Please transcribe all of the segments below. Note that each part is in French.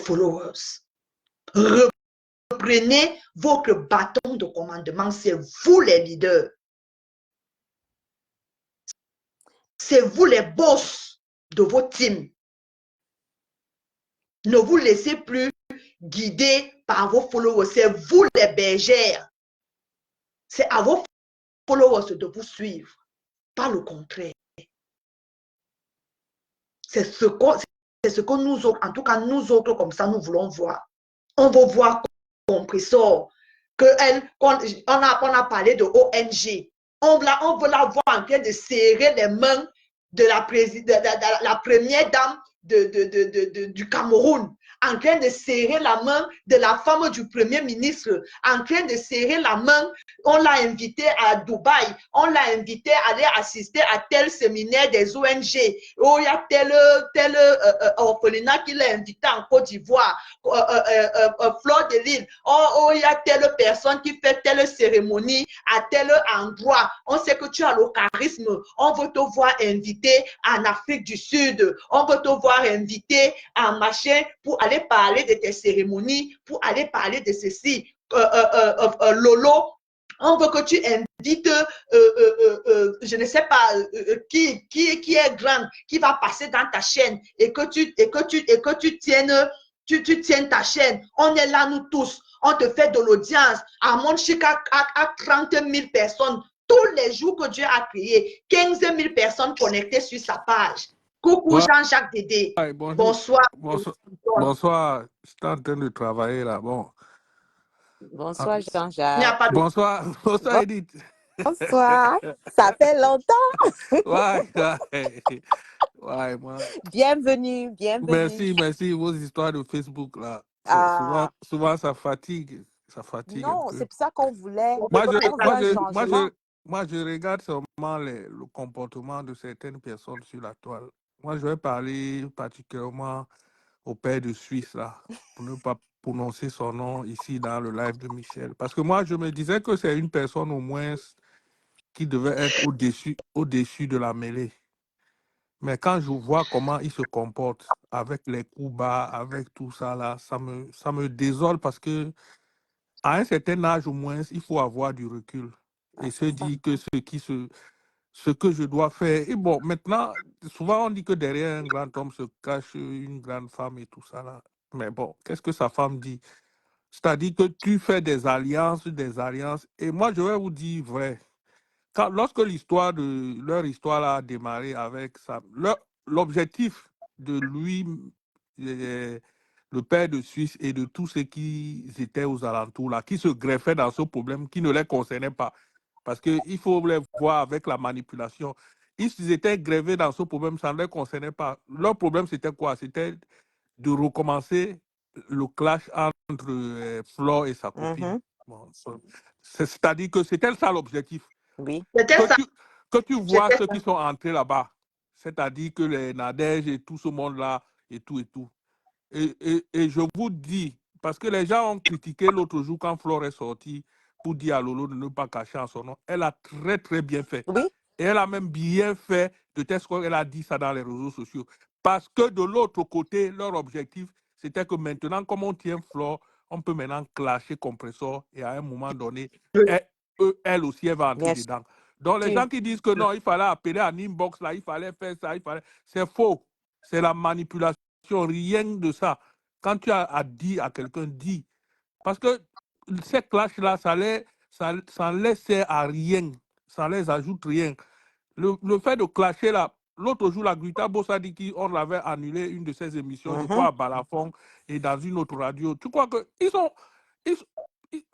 followers. Reprenez votre bâton de commandement. C'est vous les leaders. C'est vous les boss de vos teams. Ne vous laissez plus guider par vos followers. C'est vous les bergères. C'est à vos followers de vous suivre, pas le contraire. C'est ce que nous autres, en tout cas nous autres comme ça, nous voulons voir. On veut voir Compressor, on a parlé de ONG. On veut la voir en train de serrer les mains de la première dame du Cameroun, en train de serrer la main de la femme du premier ministre, en train de serrer la main. On l'a invité à Dubaï, on l'a invité à aller assister à tel séminaire des ONG. Oh, il y a tel orphelinat qui l'a invité en Côte d'Ivoire, Fleur de Lille. Oh, il y a telle personne qui fait telle cérémonie à tel endroit. On sait que tu as le charisme. On veut te voir invité en Afrique du Sud. On veut te voir invité en machin pour aller parler de tes cérémonies, pour aller parler de ceci. Lolo, on veut que tu invites, je ne sais pas, qui est grande, qui va passer dans ta chaîne et que tu tiennes ta chaîne. On est là, nous tous. On te fait de l'audience. À Monchic à 30 000 personnes. Tous les jours que Dieu a créé, 15 000 personnes connectées sur sa page. Coucou Jean-Jacques Dédé. Ouais, bonsoir. Bonsoir. Je suis en train de travailler là. Bon. Bonsoir Jean-Jacques. Bonsoir. Bonsoir Edith. Bonsoir. Ça fait longtemps. Ouais, moi. Bienvenue. Merci. Vos histoires de Facebook là. Souvent ça fatigue. Non, c'est pour ça qu'on voulait. Moi, je regarde seulement le comportement de certaines personnes sur la toile. Moi, je vais parler particulièrement au père de Suisse, là, pour ne pas prononcer son nom ici dans le live de Michel. Parce que moi, je me disais que c'est une personne au moins qui devait être au-dessus de la mêlée. Mais quand je vois comment il se comporte avec les coups bas, avec tout ça, là, ça me désole parce que à un certain âge au moins, il faut avoir du recul et se dire que ce que je dois faire. Et bon, maintenant, souvent on dit que derrière un grand homme se cache une grande femme et tout ça là. Mais bon, qu'est-ce que sa femme dit? C'est-à-dire que tu fais des alliances. Et moi, je vais vous dire vrai. Lorsque leur histoire là a démarré avec ça, l'objectif de lui, le père de Suisse et de tous ceux qui étaient aux alentours là, qui se greffaient dans ce problème qui ne les concernait pas. Parce qu'il faut les voir avec la manipulation. Ils étaient greffés dans ce problème, ça ne les concernait pas. Leur problème, c'était quoi? C'était de recommencer le clash entre Flo et sa copine. Bon, c'est-à-dire que c'était ça l'objectif. Oui. Que tu vois ceux qui sont entrés là-bas, c'est-à-dire que les Nadège et tout ce monde-là, et tout. Et je vous dis, parce que les gens ont critiqué l'autre jour quand Flore est sortie pour dire à Lolo de ne pas cacher en son nom. Elle a très, très bien fait. Oui. Et elle a même bien fait de telle sorte qu'elle a dit ça dans les réseaux sociaux. Parce que de l'autre côté, leur objectif, c'était que maintenant, comme on tient Flore, on peut maintenant clasher Compressor et à un moment donné, elle aussi, elle va entrer dedans. Donc, les gens qui disent que non, il fallait appeler en inbox, là, il fallait faire ça, c'est faux. C'est la manipulation, rien de ça. Quand tu as à dire à quelqu'un, dis. Parce que ces clashs-là, ça ne les sert à rien. Ça ne les ajoute rien. Le fait de clasher là, l'autre jour, la Grita Bossa dit qu'on avait annulé une de ses émissions, je crois à Balafon et dans une autre radio. Tu crois que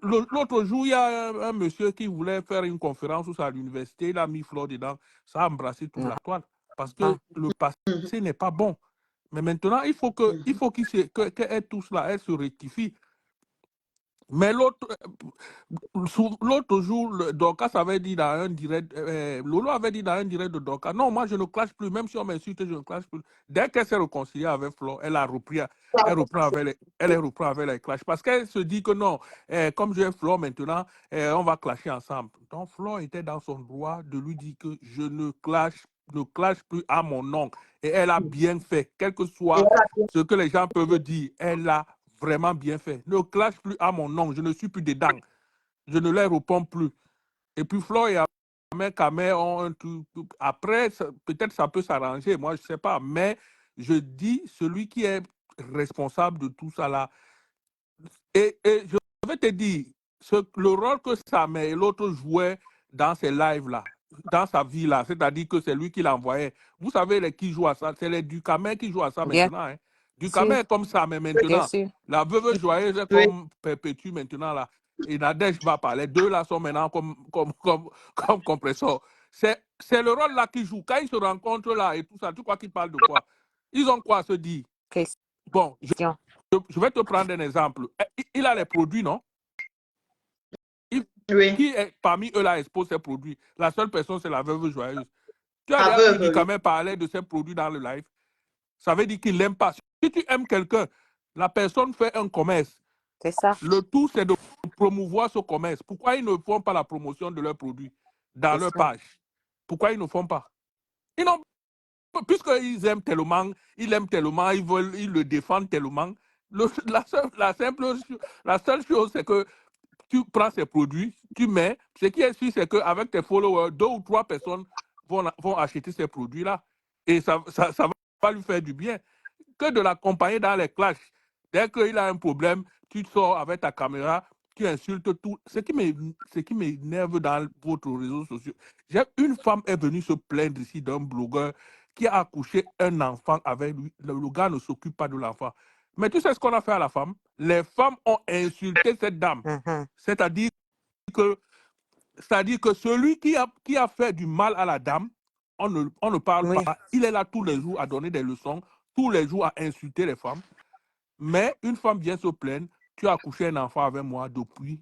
l'autre jour, il y a un monsieur qui voulait faire une conférence à l'université, il a mis Flore dedans, ça a embrassé toute la toile. Parce que le passé n'est pas bon. Mais maintenant, il faut qu'elle tous là, elle se rectifie. Mais l'autre jour, Dorcas avait dit dans un direct, Lolo avait dit dans un direct de Dorcas, non, moi je ne clash plus, même si on m'insulte, je ne clash plus. Dès qu'elle s'est réconciliée avec Flo, elle reprend avec les clashs. Parce qu'elle se dit que non, comme j'ai Flo maintenant, on va clasher ensemble. Donc Flo était dans son droit de lui dire que je ne clash ne clash plus à mon nom. Et elle a bien fait, quel que soit ce que les gens peuvent dire, elle a vraiment bien fait. Ne clash plus à mon nom, je ne suis plus dedans. Je ne les réponds plus. Et puis Flo et Kamé ont un truc. Après, peut-être ça peut s'arranger, moi je ne sais pas. Mais je dis, celui qui est responsable de tout ça là, et je vais te dire, le rôle que Samé et l'autre jouaient dans ces lives-là, dans sa vie-là, c'est-à-dire que c'est lui qui l'envoyait. Vous savez qui joue à ça? C'est les Ducamel qui jouent à ça maintenant. Hein. Ducamel est comme ça, mais maintenant. La veuve joyeuse est comme Perpétue maintenant. Là. Et Nadège va pas. Les deux là sont maintenant comme compresseurs. C'est le rôle là qu'ils jouent. Quand ils se rencontrent là et tout ça, tu crois qu'ils parlent de quoi? Ils ont quoi à se dire? Bon, je vais te prendre un exemple. Il a les produits, non? Oui. Qui est parmi eux là expose ses produits? La seule personne, c'est la veuve joyeuse. Tu as déjà vu Ducamel parler de ses produits dans le live? Ça veut dire qu'il l'aime pas. Si tu aimes quelqu'un, la personne fait un commerce. C'est ça. Le tout, c'est de promouvoir ce commerce. Pourquoi ils ne font pas la promotion de leurs produits dans leur page? Pourquoi ils ne font pas? Ils n'ont puisqu'ils aiment tellement, ils le défendent tellement. La seule chose, c'est que tu prends ces produits, tu mets. Ce qui est sûr, c'est qu'avec tes followers, 2 ou 3 personnes vont acheter ces produits-là. Et ça va lui faire du bien. Que de l'accompagner dans les clashs. Dès qu'il a un problème, tu sors avec ta caméra, tu insultes tout. Ce qui m'énerve dans votre réseau social, une femme est venue se plaindre ici d'un blogueur qui a accouché un enfant avec lui. Le gars ne s'occupe pas de l'enfant. Mais tu sais ce qu'on a fait à la femme? Les femmes ont insulté cette dame. C'est-à-dire que celui qui a fait du mal à la dame, on ne parle pas. Il est là tous les jours à donner des leçons, tous les jours à insulter les femmes. Mais une femme vient se plaindre, tu as accouché un enfant avec moi depuis,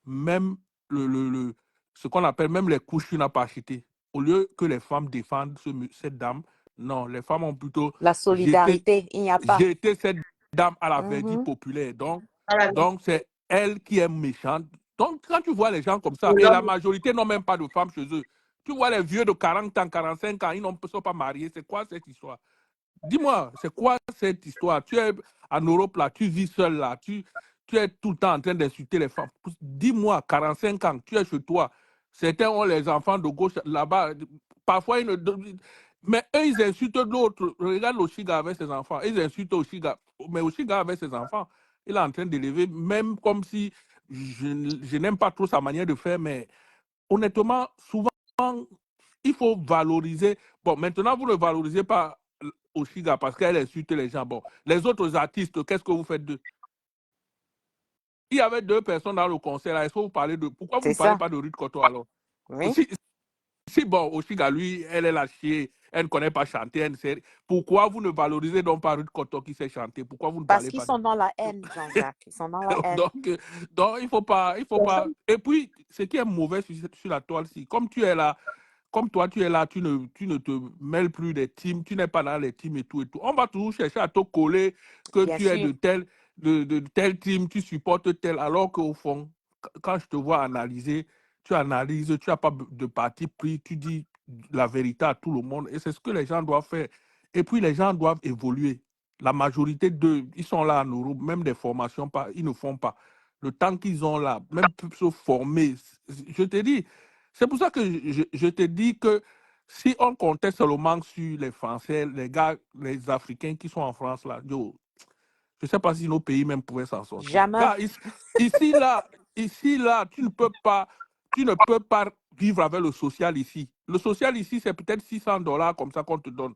même ce qu'on appelle même les couches, tu n'as pas acheté. Au lieu que les femmes défendent cette dame, non, les femmes ont plutôt... La solidarité, il n'y a pas. Jeté cette dame à la verdict populaire. Donc c'est elle qui est méchante. Donc, quand tu vois les gens comme ça, et la majorité n'ont même pas de femmes chez eux, tu vois les vieux de 40 ans, 45 ans, ils ne sont pas mariés. C'est quoi cette histoire? Dis-moi, c'est quoi cette histoire? Tu es en Europe, là, tu vis seul, là, tu es tout le temps en train d'insulter les femmes. Dis-moi, 45 ans, tu es chez toi. Certains ont les enfants de gauche là-bas. Parfois, mais eux, ils insultent l'autre. Regarde Oshiga avec ses enfants. Ils insultent Oshiga. Mais Oshiga avec ses enfants, il est en train d'élever, même comme si je n'aime pas trop sa manière de faire, mais honnêtement, souvent, il faut valoriser. Bon, maintenant, vous ne valorisez pas Oshiga parce qu'elle insulte les gens. Bon, les autres artistes, qu'est-ce que vous faites d'eux? Il y avait 2 personnes dans le concert. Est-ce que vous parlez de... Pourquoi vous ne parlez pas de Ruth Koto alors? Oui. Si bon, Oshiga, lui, elle est la chier, elle ne connaît pas chanter, pourquoi vous ne valorisez donc pas Ruth Koto qui sait chanter? Pourquoi vous ne Parce parlez qu'ils pas sont dans la haine, Jean-Jacques. Ils sont dans la haine. donc, il faut pas... Et puis, ce qui est mauvais sur la toile, c'est comme tu es là, comme toi, tu es là, tu ne te mêles plus des teams, tu n'es pas dans les teams et tout. On va toujours chercher à te coller que tu es de tel team, tu supportes tel, alors qu'au fond, quand je te vois analyser, tu analyses, tu n'as pas de parti pris, tu dis la vérité à tout le monde. Et c'est ce que les gens doivent faire. Et puis, les gens doivent évoluer. La majorité d'eux, ils sont là en Europe, même des formations, ils ne font pas. Le temps qu'ils ont là, même pour se former, je te dis, c'est pour ça que je te dis que si on comptait seulement sur les Français, les gars, les Africains qui sont en France, là, je ne sais pas si nos pays même pouvaient s'en sortir. Jamais. Car ici, là, tu ne peux pas vivre avec le social ici. Le social ici, c'est peut-être $600 comme ça qu'on te donne.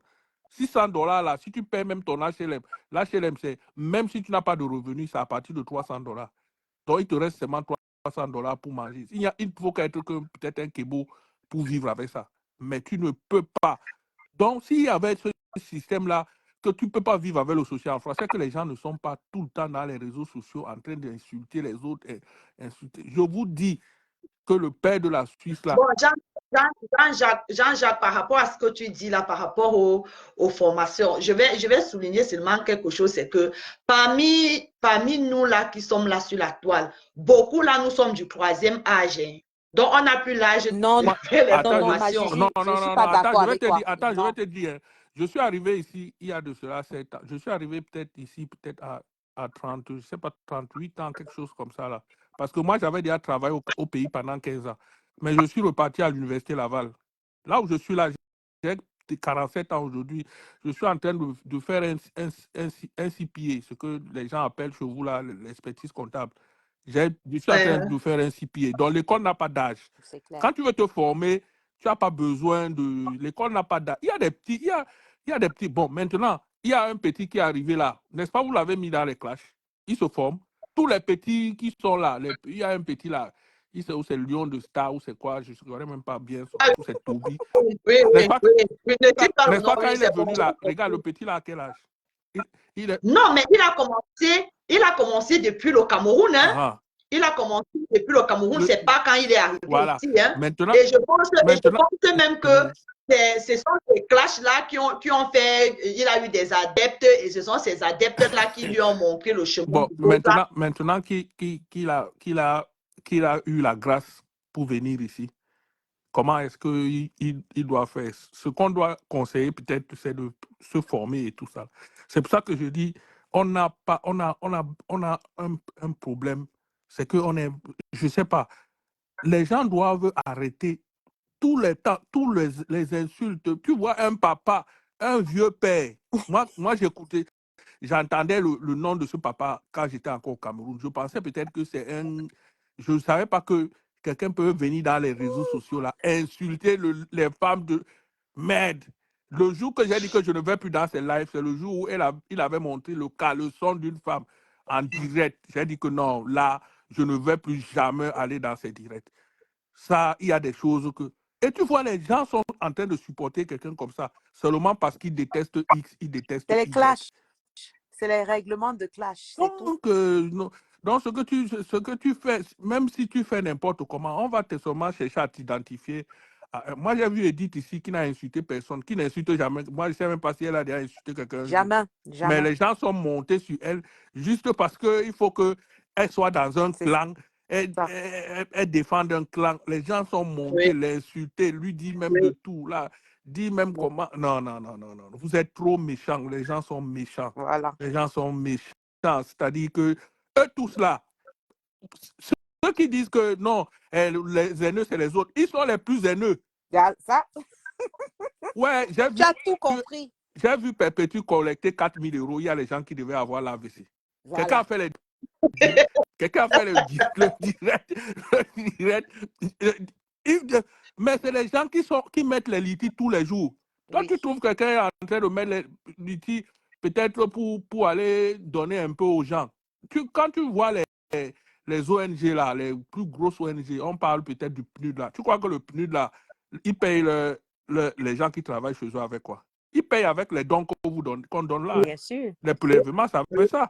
$600 là, si tu paies même ton HLM, l'HLM, c'est même si tu n'as pas de revenus, c'est à partir de $300. Donc, il te reste seulement $300 pour manger. Il faut être peut-être un kebo pour vivre avec ça. Mais tu ne peux pas. Donc, s'il y avait ce système-là, que tu ne peux pas vivre avec le social en France, c'est que les gens ne sont pas tout le temps dans les réseaux sociaux en train d'insulter les autres. Je vous dis que le père de la Suisse, là... Bon, Jean-Jacques, par rapport à ce que tu dis là, par rapport aux formations, je vais souligner seulement quelque chose, c'est que parmi nous là qui sommes là sur la toile, beaucoup là, nous sommes du 3e âge. Hein. Donc, on n'a plus l'âge Non, de Moi, faire les attends, non, ma formations. Gigi, non, je non, suis non, pas non, attends, d'accord je vais avec te toi. dire, attends, je vais Non. te dire, hein. Je suis arrivé ici, il y a de cela 7 ans. Je suis arrivé peut-être ici, peut-être à 30, je sais pas, 38 ans, quelque chose comme ça, là. Parce que moi, j'avais déjà travaillé au pays pendant 15 ans. Mais je suis reparti à l'Université Laval. Là où je suis là, j'ai 47 ans aujourd'hui. Je suis en train de faire un CPA, ce que les gens appellent chez vous, là, l'expertise comptable. Je suis en train de faire un CPA. Donc, l'école n'a pas d'âge. C'est clair. Quand tu veux te former, tu n'as pas besoin de... L'école n'a pas d'âge. Il y a des petits... il y a des petits... Bon, maintenant, il y a un petit qui est arrivé là. N'est-ce pas, vous l'avez mis dans les classes. Il se forme. Tous les petits qui sont là, il y a un petit là. Il sait où c'est Lion de Star ou c'est quoi, je ne connais même pas bien son... Ah Ou c'est Toby. oui, oui, N'est-ce pas, oui. Oui, ne dis pas le n'est-ce nom, pas quand oui, il est c'est bon. venu là, regarde le petit là à quel âge? Il est... Non, mais il a commencé depuis le Cameroun, hein. Ah, Il a commencé depuis le Cameroun, le- c'est pas quand il est arrivé voilà. ici, hein. Maintenant, Et je pense même que mhm. ce sont ces clashs-là qui ont fait, il a eu des adeptes et ce sont ces adeptes-là qui lui ont montré le chemin. Bon, maintenant qu'il a eu la grâce pour venir ici, comment est-ce qu'il doit faire? Ce qu'on doit conseiller peut-être, c'est de se former et tout ça. C'est pour ça que je dis, on a un problème. C'est qu'on est, je sais pas, les gens doivent arrêter tous les temps, les insultes. Tu vois un papa, un vieux père. Moi j'écoutais, j'entendais le nom de ce papa quand j'étais encore au Cameroun. Je pensais peut-être que c'est un... Je ne savais pas que quelqu'un peut venir dans les réseaux sociaux là, insulter les femmes de... Merde. Le jour que j'ai dit que je ne vais plus dans ces lives, c'est le jour où il avait montré le caleçon d'une femme en direct. J'ai dit que non, là, je ne vais plus jamais aller dans ces directs. Ça, il y a des choses que... Et tu vois, les gens sont en train de supporter quelqu'un comme ça, seulement parce qu'ils détestent X, ils détestent C'est les Y. clashs. C'est les règlements de clash, c'est tout. Non, donc, ce que tu fais, même si tu fais n'importe comment, on va te seulement chercher à t'identifier. Moi, j'ai vu Edith ici qui n'a insulté personne, qui n'insulte jamais. Moi, je ne sais même pas si elle a déjà insulté quelqu'un un jour. Jamais, Mais jamais. les gens sont montés sur elle juste parce qu'il faut qu'elle soit dans un C'est clan. Elle ça. défend un clan. Les gens sont montés, Oui, l'insulter, lui dit même oui. de tout. Là, dit même comment. Non, non, non, non, non. Vous êtes trop méchants. Les gens sont méchants. Voilà. Les gens sont méchants. C'est-à-dire que eux tous là, ceux qui disent que non, les haineux, c'est les autres, ils sont les plus haineux. Ça, Ouais, tu as tout compris. j'ai vu Perpétue collecter 4 000 euros. Il y a les gens qui devaient avoir l'AVC. Quelqu'un Voilà. a fait quelqu'un a fait le direct. Mais c'est les gens qui mettent les litiges tous les jours. Toi, Oui. tu trouves quelqu'un en train de mettre les litiges peut-être pour aller donner un peu aux gens. Quand tu vois les ONG là, les plus grosses ONG, on parle peut-être du PNUD là. Tu crois que le PNUD là, il paye les gens qui travaillent chez eux avec quoi? Ils payent avec les dons qu'on donne là. Bien sûr. Les prélèvements, ça fait Oui, ça.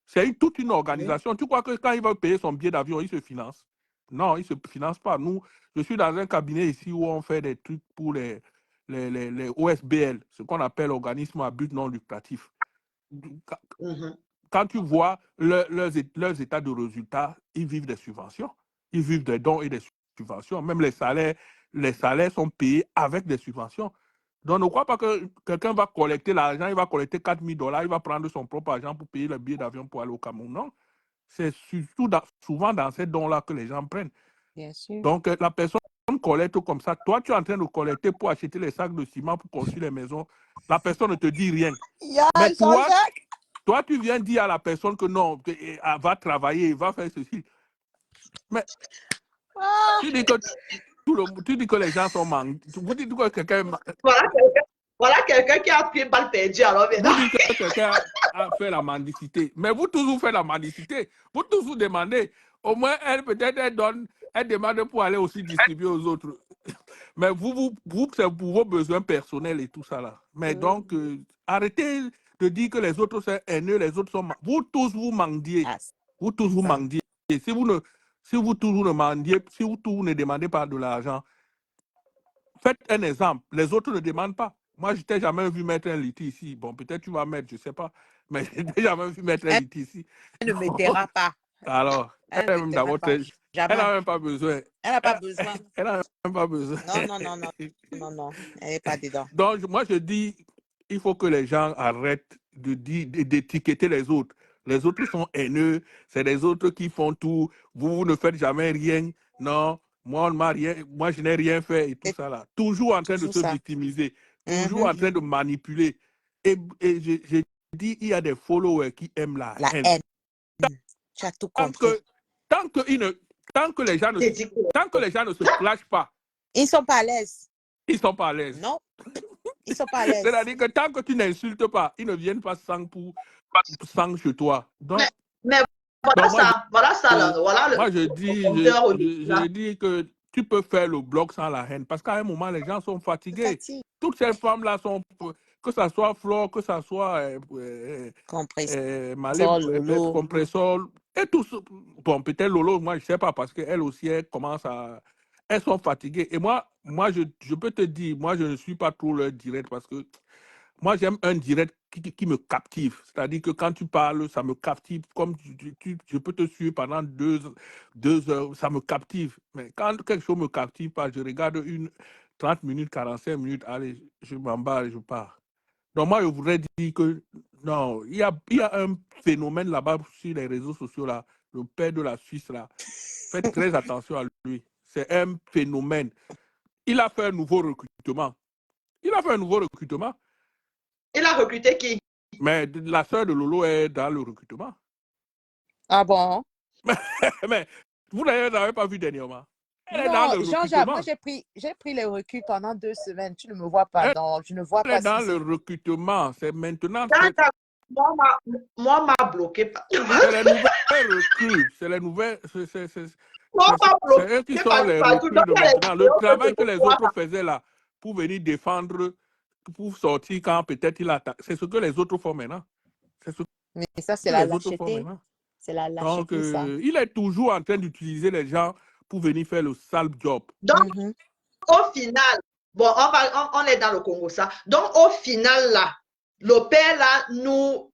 C'est toute une oui. organisation. Tu crois que quand il va payer son billet d'avion, il se finance? Non, il ne se finance pas. Nous, je suis dans un cabinet ici où on fait des trucs pour les OSBL, ce qu'on appelle organismes à but non lucratif. Mhm. Quand tu vois leurs états de résultats, ils vivent des subventions. Ils vivent des dons et des subventions. Même les salaires sont payés avec des subventions. Donc, ne crois pas que quelqu'un va collecter l'argent, il va collecter 4 000 $, il va prendre son propre argent pour payer le billet d'avion pour aller au Cameroun. Non, c'est surtout souvent dans ces dons-là que les gens prennent. Bien sûr. Donc, la personne collecte comme ça. Toi, tu es en train de collecter pour acheter les sacs de ciment pour construire les maisons. La personne ne te dit rien. Mais toi, tu viens dire à la personne que non, elle va travailler, va faire ceci. Mais tu dis que, tu dis que les gens sont manqués. Vous dites que quelqu'un Voilà quelqu'un qui a pris balle perdue. Alors vous maintenant, dites que quelqu'un a fait la mendicité. Mais vous tous vous faites la mendicité. Vous tous vous demandez. Au moins, elle peut-être elle demande pour aller aussi distribuer aux autres. Mais vous c'est pour vos besoins personnels et tout ça là. Mais donc, arrêtez de dire que les autres sont haineux, les autres sont... Vous tous vous mendiez. Ah, Vous tous vous ça. mendiez. Si vous tous vous ne mendiez, si vous tous ne demandez pas de l'argent, faites un exemple. Les autres ne demandent pas. Moi, je t'ai jamais vu mettre un litige ici. Bon, peut-être tu vas mettre, je ne sais pas. Mais je t'ai jamais vu mettre un Elle litige ici. ne me taira pas. Alors, Elle ne me même taira d'abord, pas. Elle n'a Jamais. même pas besoin. Elle n'a pas Elle besoin. elle n'a même pas besoin. Non. Elle n'est pas dedans. Donc, moi, je dis, il faut que les gens arrêtent d'étiqueter les autres. Les autres sont haineux, c'est les autres qui font tout. Vous ne faites jamais rien. Non, moi, je n'ai rien fait et tout C'est ça là. Toujours en train de toujours se ça. victimiser, toujours Mhm. en train de manipuler. Et je dis, il y a des followers qui aiment la La haine. haine. Tu as tout Tant compris. que, tant que, ils ne- tant que les gens ne, C'est dit que- tant que les gens ne se clashent pas, Ils ne sont pas à l'aise. ils ne sont pas à l'aise. Non, ils ne sont pas à l'aise. C'est-à-dire que tant que tu n'insultes pas, ils ne viennent pas sang chez toi. mais voilà Donc moi, ça là, voilà moi, je le dis, compteur je dis que tu peux faire le blog sans la haine. Parce qu'à un moment, les gens sont Tu fatigués. fatigues. Toutes ces femmes-là sont, que ça soit Flore, que ça soit Malé, Lolo. Compressor, et tout ça. Bon, peut-être Lolo, moi, je ne sais pas, parce qu'elle aussi, elle commence à. Elles sont fatiguées. Et moi je peux te dire, moi, je ne suis pas trop leur direct parce que moi, j'aime un direct qui me captive. C'est-à-dire que quand tu parles, ça me captive. Comme je peux te suivre pendant 2 heures, ça me captive. Mais quand quelque chose me captive pas, je regarde 30 minutes, 45 minutes, allez, je m'emballe, je pars. Donc moi, je voudrais dire que non, il y a un phénomène là-bas sur les réseaux sociaux, là, le père de la Suisse, là. Faites très attention à lui. C'est un phénomène. Il a fait un nouveau recrutement. Il a recruté qui? Mais la sœur de Lolo est dans le recrutement. Ah bon? Mais vous n'avez pas vu dernièrement. Elle est dans Non, le Jean-Jacques, moi recrutement. j'ai pris les reculs pendant 2 semaines. Tu ne me vois pas. Elle Non, je ne vois est pas ce dans qui le se recrutement. C'est maintenant. Moi, m'a bloqué. C'est les nouvelles recrues. C'est les nouvelles. Moi, m'a C'est eux qui bloqué sont les partout. recrues Donc, de il y a les maintenant. Le vidéos que je travail que peux les voir. autres faisaient là, pour venir défendre, pour sortir quand peut-être il attaque. C'est ce que les autres font maintenant. C'est ce Mais ça, c'est que la les autres font lâcheté. maintenant. C'est la Donc, lâcheté, ça. il est toujours en train d'utiliser les gens pour venir faire le sale job. Donc, Mhm. au final, bon, on est dans le Congo, ça. Donc, au final, là, le père, là, nous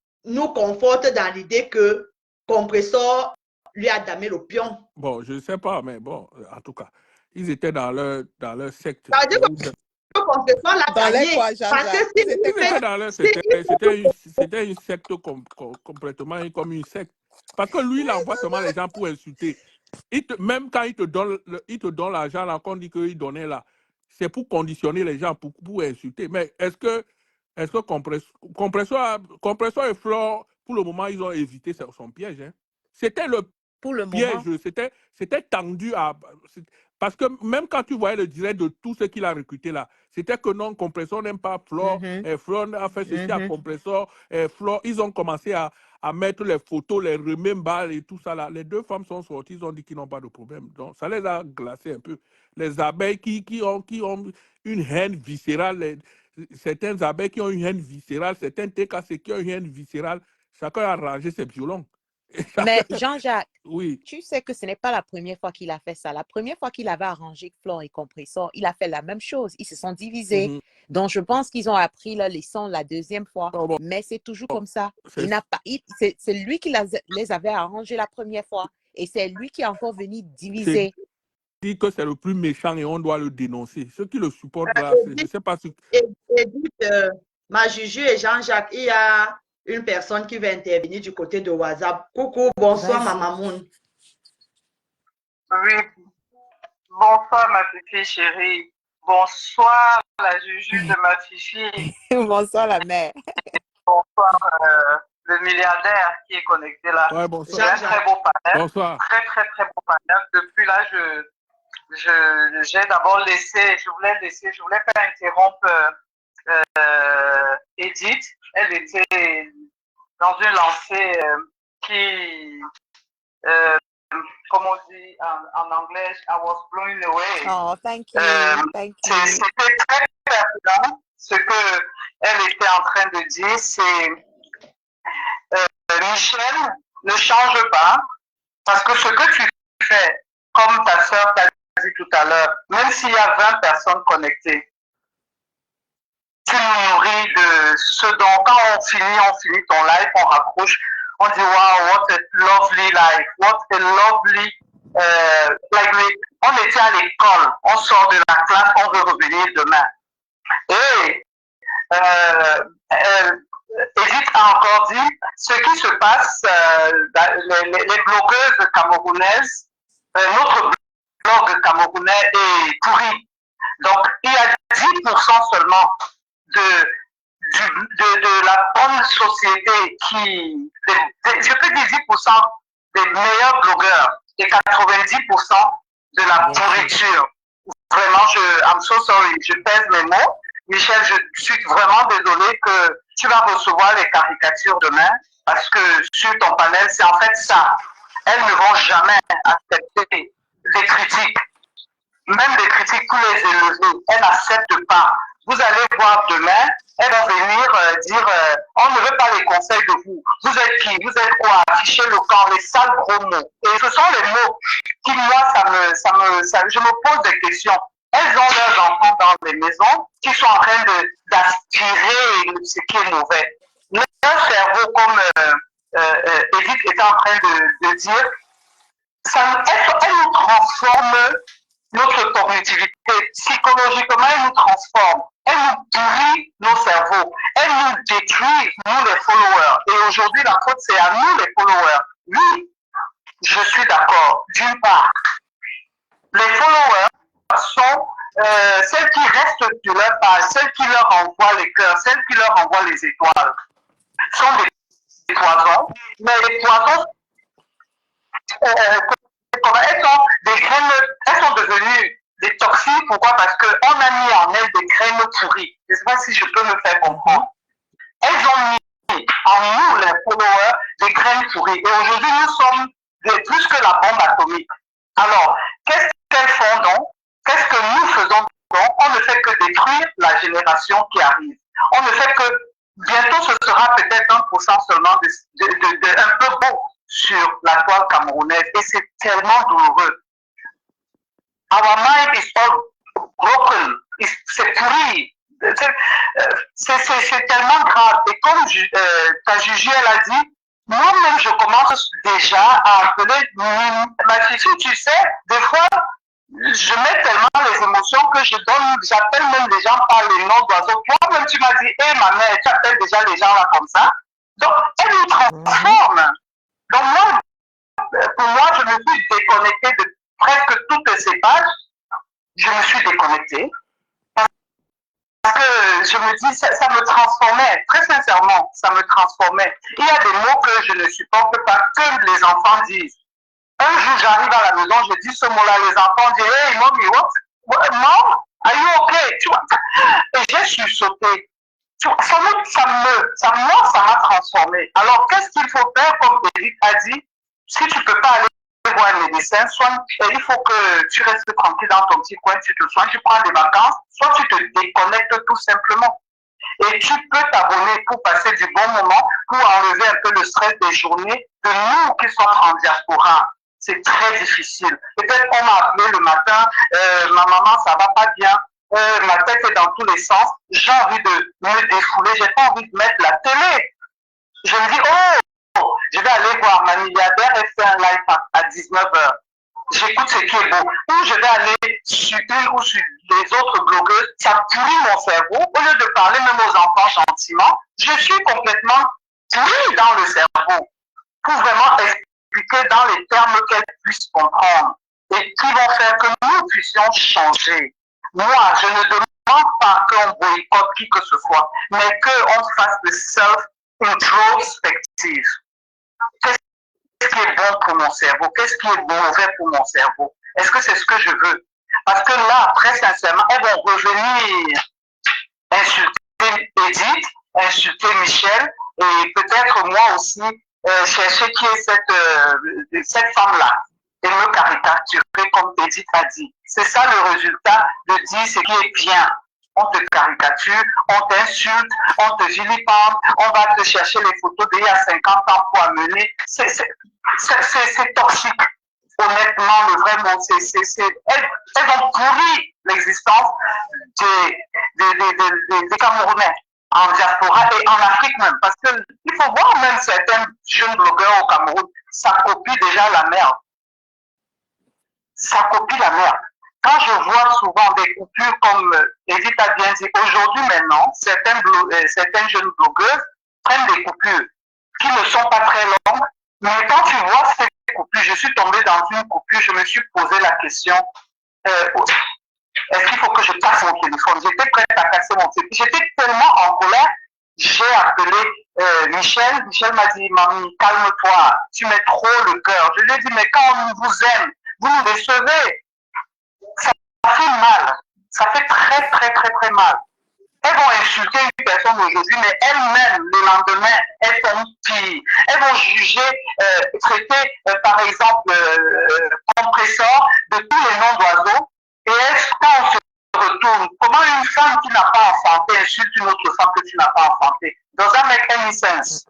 conforte dans l'idée que Compressor lui a damé le pion. Bon, je ne sais pas, mais bon, en tout cas, ils étaient dans leur secte. Ça veut dire que Compressor l'a Dans les gagné. quoi, Parce que Jean-Jacques? si Ils Ils étaient étaient quoi? dans leur si c'était une secte complètement comme une secte. Parce que lui, il envoie seulement les gens pour insulter. Même quand il te donne l'argent, là, qu'on dit qu'il donnait là, c'est pour conditionner les gens, pour insulter. Mais est-ce que Compressor et Flore, pour le moment, ils ont évité son piège. Hein. C'était le Pour le piège, moment. c'était tendu parce que même quand tu voyais le direct de tout ce qu'il a recruté là, c'était que non, Compressor n'aime pas Flore, Mhm. et Flore a fait ceci à Mhm. Compressor, et Flore, ils ont commencé à mettre les photos, les remembers et tout ça là. Les deux femmes sont sorties, ils ont dit qu'ils n'ont pas de problème. Donc ça les a glacés un peu. Les abeilles qui ont une haine viscérale, certaines abeilles qui ont une haine viscérale, certains TKC qui ont une haine viscérale, chacun a rangé ses violons. Mais Jean-Jacques, Oui. tu sais que ce n'est pas la première fois qu'il a fait ça. La première fois qu'il avait arrangé Flore et Compressor, il a fait la même chose. Ils se sont divisés. Mhm. Donc, je pense qu'ils ont appris la leçon la deuxième fois. Bon, Mais c'est toujours comme ça. c'est- C'est lui qui les avait arrangés la première fois. Et c'est lui qui est encore venu c'est diviser. dit que c'est le plus méchant et on doit le dénoncer. Ceux qui le supportent là, je ne sais pas si. Edith, ma Juju et Jean-Jacques, il y a une personne qui va intervenir du côté de WhatsApp. Coucou, bonsoir, Vas-y. Maman Moon. Oui, bonsoir ma fifi chérie. Bonsoir la Juju de ma fifi. Bonsoir, la mère. Bonsoir le milliardaire qui est connecté là. Ouais, J'ai bonsoir. un très beau panel. Bonsoir. Très, très, très beau panel. Depuis là, j'ai d'abord laissé, je voulais pas interrompre Edith. Elle était dans une lancée qui, comme on dit en anglais, I was blown away. Oh, thank you. Thank you. C'était très pertinent. Ce qu'elle était en train de dire, c'est Michel, ne change pas, parce que ce que tu fais, comme ta soeur t'a dit tout à l'heure, même s'il y a 20 personnes connectées, tu nous nourris de ce dont, quand on finit ton live, on raccroche, on dit wow, what a lovely life, what a lovely on était à l'école, on sort de la classe, on veut revenir demain. Et Edith a encore dit, ce qui se passe, les blogueuses camerounaises, notre blog camerounais est pourri. Donc, il y a 10% seulement de la bonne société je peux dire 10% des meilleurs blogueurs et 90% de la pourriture. Vraiment, I'm so sorry, je pèse mes mots. Michel, je suis vraiment désolée que tu vas recevoir les caricatures demain parce que sur ton panel, c'est en fait ça. Elles ne vont jamais accepter des critiques, même des critiques pour les élever. Elles n'acceptent pas. Vous allez voir demain, elles vont venir dire on ne veut pas les conseils de vous. Vous êtes qui? Vous êtes quoi? Affichez le camp, les sales gros mots. Et ce sont les mots qui, moi, je me pose des questions. Elles ont leurs enfants dans les maisons qui sont en train d'aspirer ce qui est mauvais. Leur cerveau, comme Edith était en train de dire, elle nous transforme notre cognitivité. Psychologiquement, elle nous transforme. Elle nous pourrit nos cerveaux. Elle nous détruit, nous les followers. Et aujourd'hui, la faute, c'est à nous les followers. Oui, je suis d'accord. D'une part, les followers sont celles qui restent sur leur page, celles qui leur envoient les cœurs, celles qui leur envoient les étoiles, sont des poisons. Mais les poisons, elles sont devenues des toxiques. Pourquoi? Parce qu'on a mis en elles des graines pourries. Je ne sais pas si je peux me faire comprendre. Elles ont mis en nous, les followers, des graines pourries. Et aujourd'hui, nous sommes plus que la bombe atomique. Alors, qu'est-ce qu'elles font donc? Qu'est-ce que nous faisons donc? On ne fait que détruire la génération qui arrive. On ne fait que, bientôt ce sera peut-être 1% seulement un peu beau sur la toile camerounaise. Et c'est tellement douloureux. Our mind is all broken. C'est pourri. C'est tellement grave. Et comme ta Juju, elle a dit, moi-même, je commence déjà à appeler ma fille. Tu sais, des fois, je mets tellement les émotions que j'appelle même les gens par les noms d'oiseaux. Toi-même, tu m'as dit, hé, ma mère, tu appelles déjà les gens là comme ça. Donc, elle nous transforme. Donc, moi, pour moi, je me suis déconnectée de presque toutes ces pages. Je me suis déconnectée. Parce que je me dis, ça me transformait. Très sincèrement, ça me transformait. Il y a des mots que je ne supporte pas que les enfants disent. Un jour, j'arrive à la maison, je dis ce mot-là, les enfants disent, hey, mommy, what? Mom, are you okay? Tu vois? Et j'ai sursauté. Ça m'a transformé. Alors, qu'est-ce qu'il faut faire, comme Eric a dit, si tu ne peux pas aller voir un médecin, soit il faut que tu restes tranquille dans ton petit coin, tu te soignes, tu prends des vacances, soit tu te déconnectes tout simplement. Et tu peux t'abonner pour passer du bon moment, pour enlever un peu le stress des journées de nous qui sommes en diaspora. C'est très difficile. Peut-être qu'on m'a appelé le matin, ma maman, ça va pas bien, ma tête est dans tous les sens, j'ai envie de me défouler, j'ai pas envie de mettre la télé. Je me dis, oh, je vais aller voir ma milliardaire et faire un live à 19h. J'écoute ce qui est beau. Ou je vais aller sur une ou sur les autres blogueuses, ça pourrit mon cerveau. Au lieu de parler même aux enfants gentiment, je suis complètement pourri dans le cerveau pour vraiment expliquer dans les termes qu'elles puissent comprendre et qui vont faire que nous puissions changer. Moi, je ne demande pas qu'on boycotte qui que ce soit, mais qu'on fasse le self-introspective. Qu'est-ce qui est bon pour mon cerveau? Qu'est-ce qui est mauvais pour mon cerveau? Est-ce que c'est ce que je veux? Parce que là, très sincèrement, elles vont revenir insulter Edith, insulter Michel, et peut-être moi aussi, chercher qui est cette femme-là, et me caricaturer comme Edith a dit. C'est ça le résultat de dire ce qui est bien. On te caricature, on t'insulte, on te vilipende, on va te chercher les photos d'il y a 50 ans pour amener. C'est toxique. Honnêtement, le vrai mot, elles ont pourri l'existence des Camerounais en diaspora et en Afrique même. Parce qu'il faut voir même certains jeunes blogueurs au Cameroun, ça copie déjà la merde. ça copie la merde. Quand je vois souvent des coupures comme Edith a bien dit, aujourd'hui maintenant, certaines jeunes blogueuses prennent des coupures qui ne sont pas très longues, mais quand tu vois ces coupures, je suis tombée dans une coupure, je me suis posé la question, est-ce qu'il faut que je casse mon téléphone? J'étais prête à casser mon téléphone. J'étais tellement en colère, j'ai appelé Michel. Michel m'a dit, mamie, calme-toi, tu mets trop le cœur. Je lui ai dit, mais quand on vous aime, vous nous décevez. Ça fait mal. Ça fait très, très, très, très mal. Elles vont insulter une personne aujourd'hui, mais elles-mêmes, le lendemain, elles font pire. Elles vont juger, traiter, par exemple, compresseur de tous les noms d'oiseaux. Et quand on se retourne, comment une femme qui n'a pas enfanté insulte une autre femme que tu n'as pas enfantée? Does that make any sense?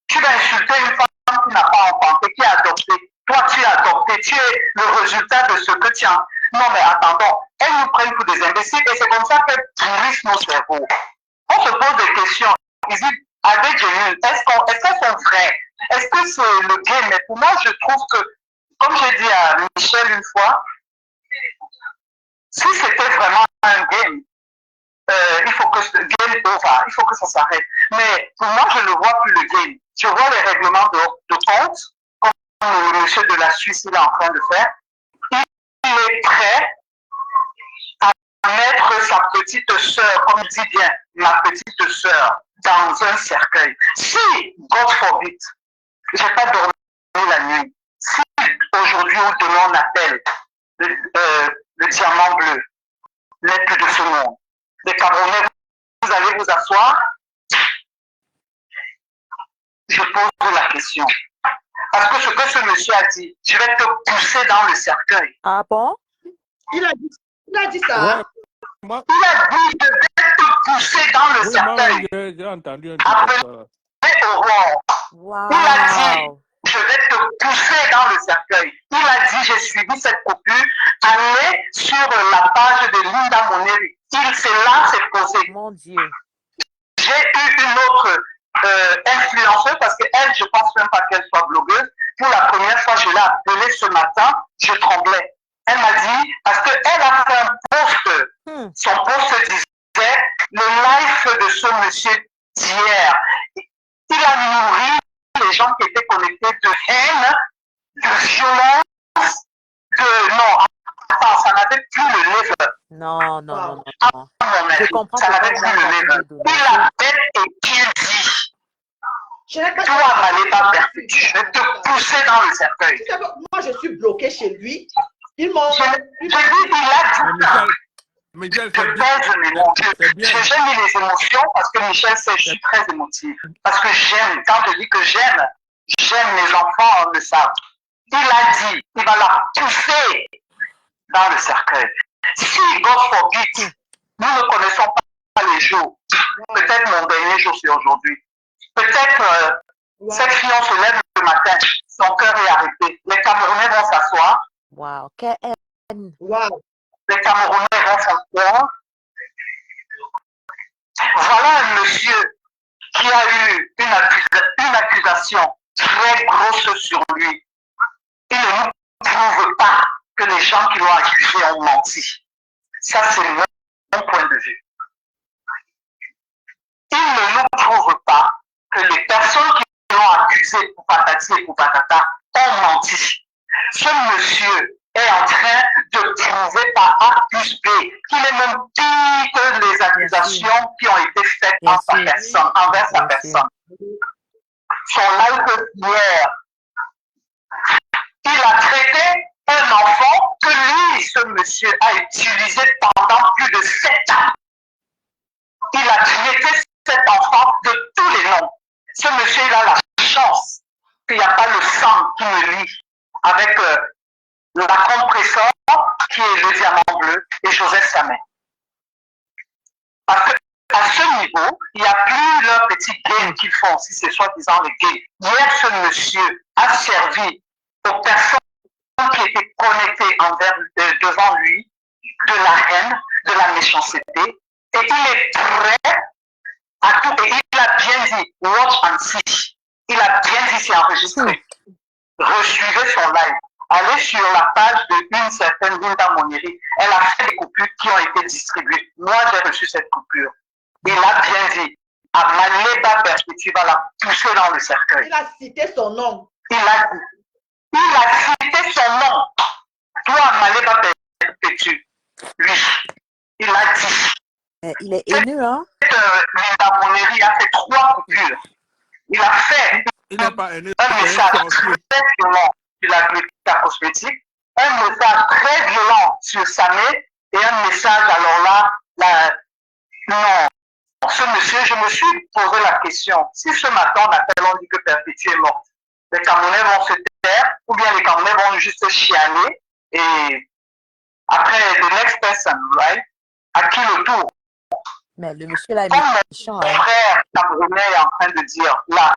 Tu vas insulter une femme qui n'a pas enfanté, qui a adopté. Toi, tu as adopté, tu es le résultat de ce que tu as. Non, mais attendons, elles nous prennent pour des imbéciles et c'est comme ça qu'elles pourrissent nos cerveaux. On se pose des questions. Are they genuine? Est-ce qu'elles sont vraies? Est-ce que c'est le game? Mais pour moi, je trouve que, comme j'ai dit à Michel une fois, si c'était vraiment un game, il faut que ce game over, il faut que ça s'arrête. Mais pour moi, je ne vois plus le game. Je vois les règlements de compte, comme le monsieur de la Suisse il est en train de faire. Il est prêt à mettre sa petite sœur, comme il dit bien, ma petite sœur, dans un cercueil. Si, God forbid, je n'ai pas dormi la nuit, si aujourd'hui ou demain on appelle le diamant bleu, n'est plus de ce monde, les Camerounais, vous allez vous asseoir, je pose la question. Parce que ce que ce monsieur a dit, je vais te pousser dans le cercueil. Ah bon? Il a dit ça. Ouais, moi, Il a dit, je vais te pousser dans le oui, cercueil. moi, j'ai entendu un truc comme ça. là. Après Aurore, Wow. il a dit, je vais te pousser dans le cercueil. Il a dit, j'ai suivi cette coupure, allez sur la page de Linda Moneri. Il s'est là, s'est posé. Mon Dieu. J'ai eu une autre influenceuse parce qu'elle, je pense même pas qu'elle soit blogueuse. Pour la première fois, je l'ai appelée ce matin, je tremblais. Elle m'a dit, parce qu'elle a fait un post, son post disait, le live de ce monsieur d'hier, il a nourri les gens qui étaient connectés de haine, de violence, de... Non, attends, ça n'avait plus le level. Non, non, non, non, À non. mon Je avis, comprends ça n'avait pourquoi plus il a le envie level. de donner. Il a bête et qu'il dit, Je n'ai pas toi, Maléba Perfect, je vais te pousser dans le cercueil. Moi, je suis bloquée chez lui. Ils m'ont. Je lui dis, il a dit ça. Michel, Je c'est bien. pèse mes mots. C'est bien. J'ai mis les émotions parce que Michel sait, je suis très émotive. Parce que j'aime, quand je dis que j'aime mes enfants, le savent. Il a dit, il va la pousser dans le cercueil. Si God forbid, nous ne connaissons pas les jours, peut-être mon dernier jour c'est aujourd'hui. Peut-être cette fille, on se lève le matin, son cœur est arrêté. Les Camerounais vont s'asseoir. Wow. Quelle haine. Wow. Les Camerounais vont s'asseoir. Voilà un monsieur qui a eu une accusation très grosse sur lui. Il ne nous prouve pas que les gens qui l'ont accusé ont menti. Ça, c'est mon point de vue. Il ne nous prouve pas que les personnes qui l'ont accusé pour patati et pour patata ont menti. Ce monsieur est en train de prouver par A plus B qu'il est même pire que les accusations qui ont été faites envers sa personne. Son live hier, il a traité un enfant que lui, ce monsieur, a utilisé pendant plus de 7 ans. Il a traité cet enfant de tous les noms. Ce monsieur, il a la chance qu'il n'y a pas le sang qui me lie avec la compresseur qui est le diamant bleu et Joseph Samet. Parce qu'à ce niveau, il n'y a plus leur petit game qu'ils font, si c'est soi-disant les gays. Hier, ce monsieur a servi aux personnes qui étaient connectées devant lui de la haine, de la méchanceté, et il est prêt à tout. Et il a bien dit, watch and see. Il a bien dit, c'est enregistré. resuivez son live. Allez sur la page d'une certaine Linda Moneri. Elle a fait des coupures qui ont été distribuées. Moi, j'ai reçu cette coupure. Il a bien dit, Amaleba Perspectiva l'a poussé dans le cercueil. Il a cité son nom. Il a cité son nom. Toi, Amaleba Perspectiva. Oui, il a dit. Il est haineux, hein? Linda Moneri a fait 3 coupures. Il a fait Il n'est pas aîné. un message très violent sur la cosmétique, un message très violent sur Samé et un message, alors là, non. Ce monsieur, je me suis posé la question, si ce matin on appelle, on dit que Perpétue est morte, les Camerounais vont se taire ou bien les Camerounais vont juste chialer et après, the next person, right? À qui le tour? Mais le monsieur là est Comme méchant. mon frère camerounais est en train de dire, là,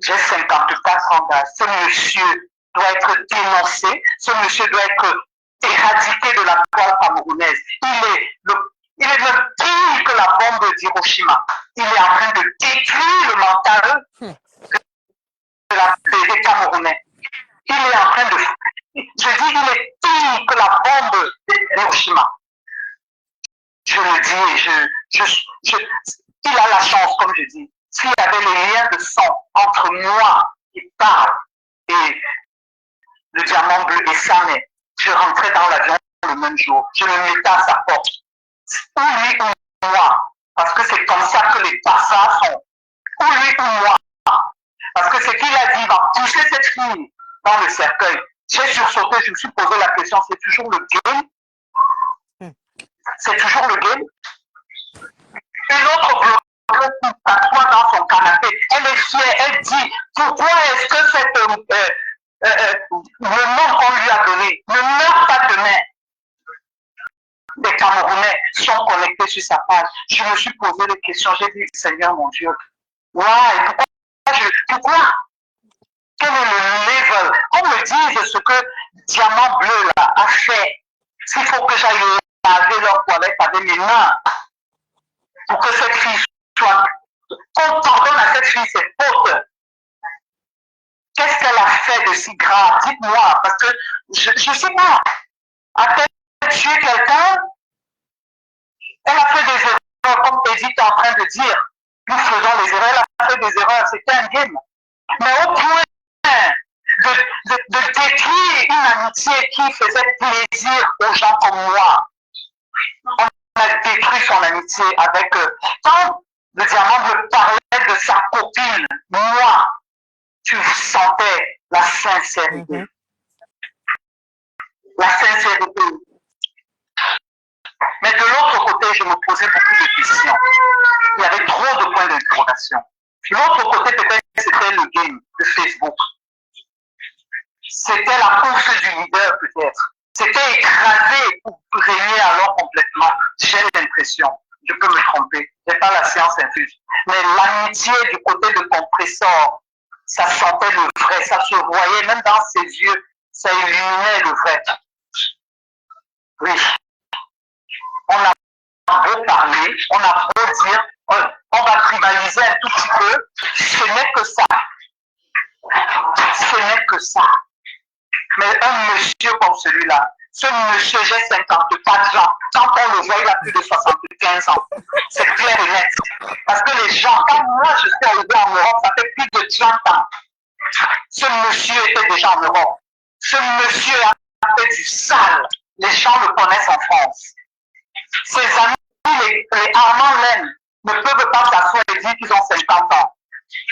j'ai 54 ans d'âge, ce monsieur doit être dénoncé, ce monsieur doit être éradiqué de la toile camerounaise. Il est même pire que la bombe d'Hiroshima. Il est en train de détruire le mental des Camerounais. Il est en train de... Je dis, il est pire que la bombe d'Hiroshima. Je le dis, il a la chance, comme je dis. S'il y avait les liens de sang entre moi qui parle et le diamant bleu et Samé, je rentrais dans l'avion le même jour. Je me mettais à sa porte. Ou lui ou moi. Parce que c'est comme ça que les passages sont. Ou lui ou moi. Parce que ce qu'il a dit va pousser cette fille dans le cercueil. J'ai sursauté, je me suis posé la question, c'est toujours le game? C'est toujours le game? Une autre blogueuse s'assoit dans son canapé. Elle est fière, elle dit, pourquoi est-ce que le nom qu'on lui a donné ne meurt pas demain? Les Camerounais sont connectés sur sa page. Je me suis posé des questions, j'ai dit, Seigneur mon Dieu, pourquoi? Quel est le level? Qu'on me dise ce que Diamant Bleu là, a fait. S'il faut que j'aille laver leur toilette avec mes mains pour que cette fille soit... Qu'on pardonne à cette fille ses fautes. Qu'est-ce qu'elle a fait de si grave? Dites-moi, parce que je ne sais pas. A-t-elle tué quelqu'un? Elle a fait des erreurs, comme Edith est en train de dire. Nous faisons les erreurs, elle a fait des erreurs, c'était un game. Mais au point de détruire une amitié qui faisait plaisir aux gens comme moi. On a détruit son amitié avec... quand le diamant me parlait de sa copine, moi, tu sentais la sincérité. La sincérité. Mais de l'autre côté, je me posais beaucoup de questions. Il y avait trop de points d'interrogation. L'autre côté, peut-être, c'était le game de Facebook. C'était la course du leader, peut-être. C'était écrasé pour régner alors complètement. J'ai l'impression. Je peux me tromper. Je n'ai pas la science infuse. Mais l'amitié du côté de Compressor, ça sentait le vrai. Ça se voyait, même dans ses yeux, ça illuminait le vrai. Oui. On a beau parler, on a beau dire, on va tribaliser un tout petit peu. Ce n'est que ça. Ce n'est que ça. Mais un monsieur comme celui-là, ce monsieur, j'ai 54 ans. Quand on le voit, il a plus de 75 ans. C'est clair et net. Parce que les gens, quand moi je suis arrivé en Europe, ça fait plus de 30 ans. Ce monsieur était déjà en Europe. Ce monsieur a fait du sale. Les gens le connaissent en France. Ses amis, les Armand Laine, ne peuvent pas s'asseoir et dire qu'ils ont 50 ans.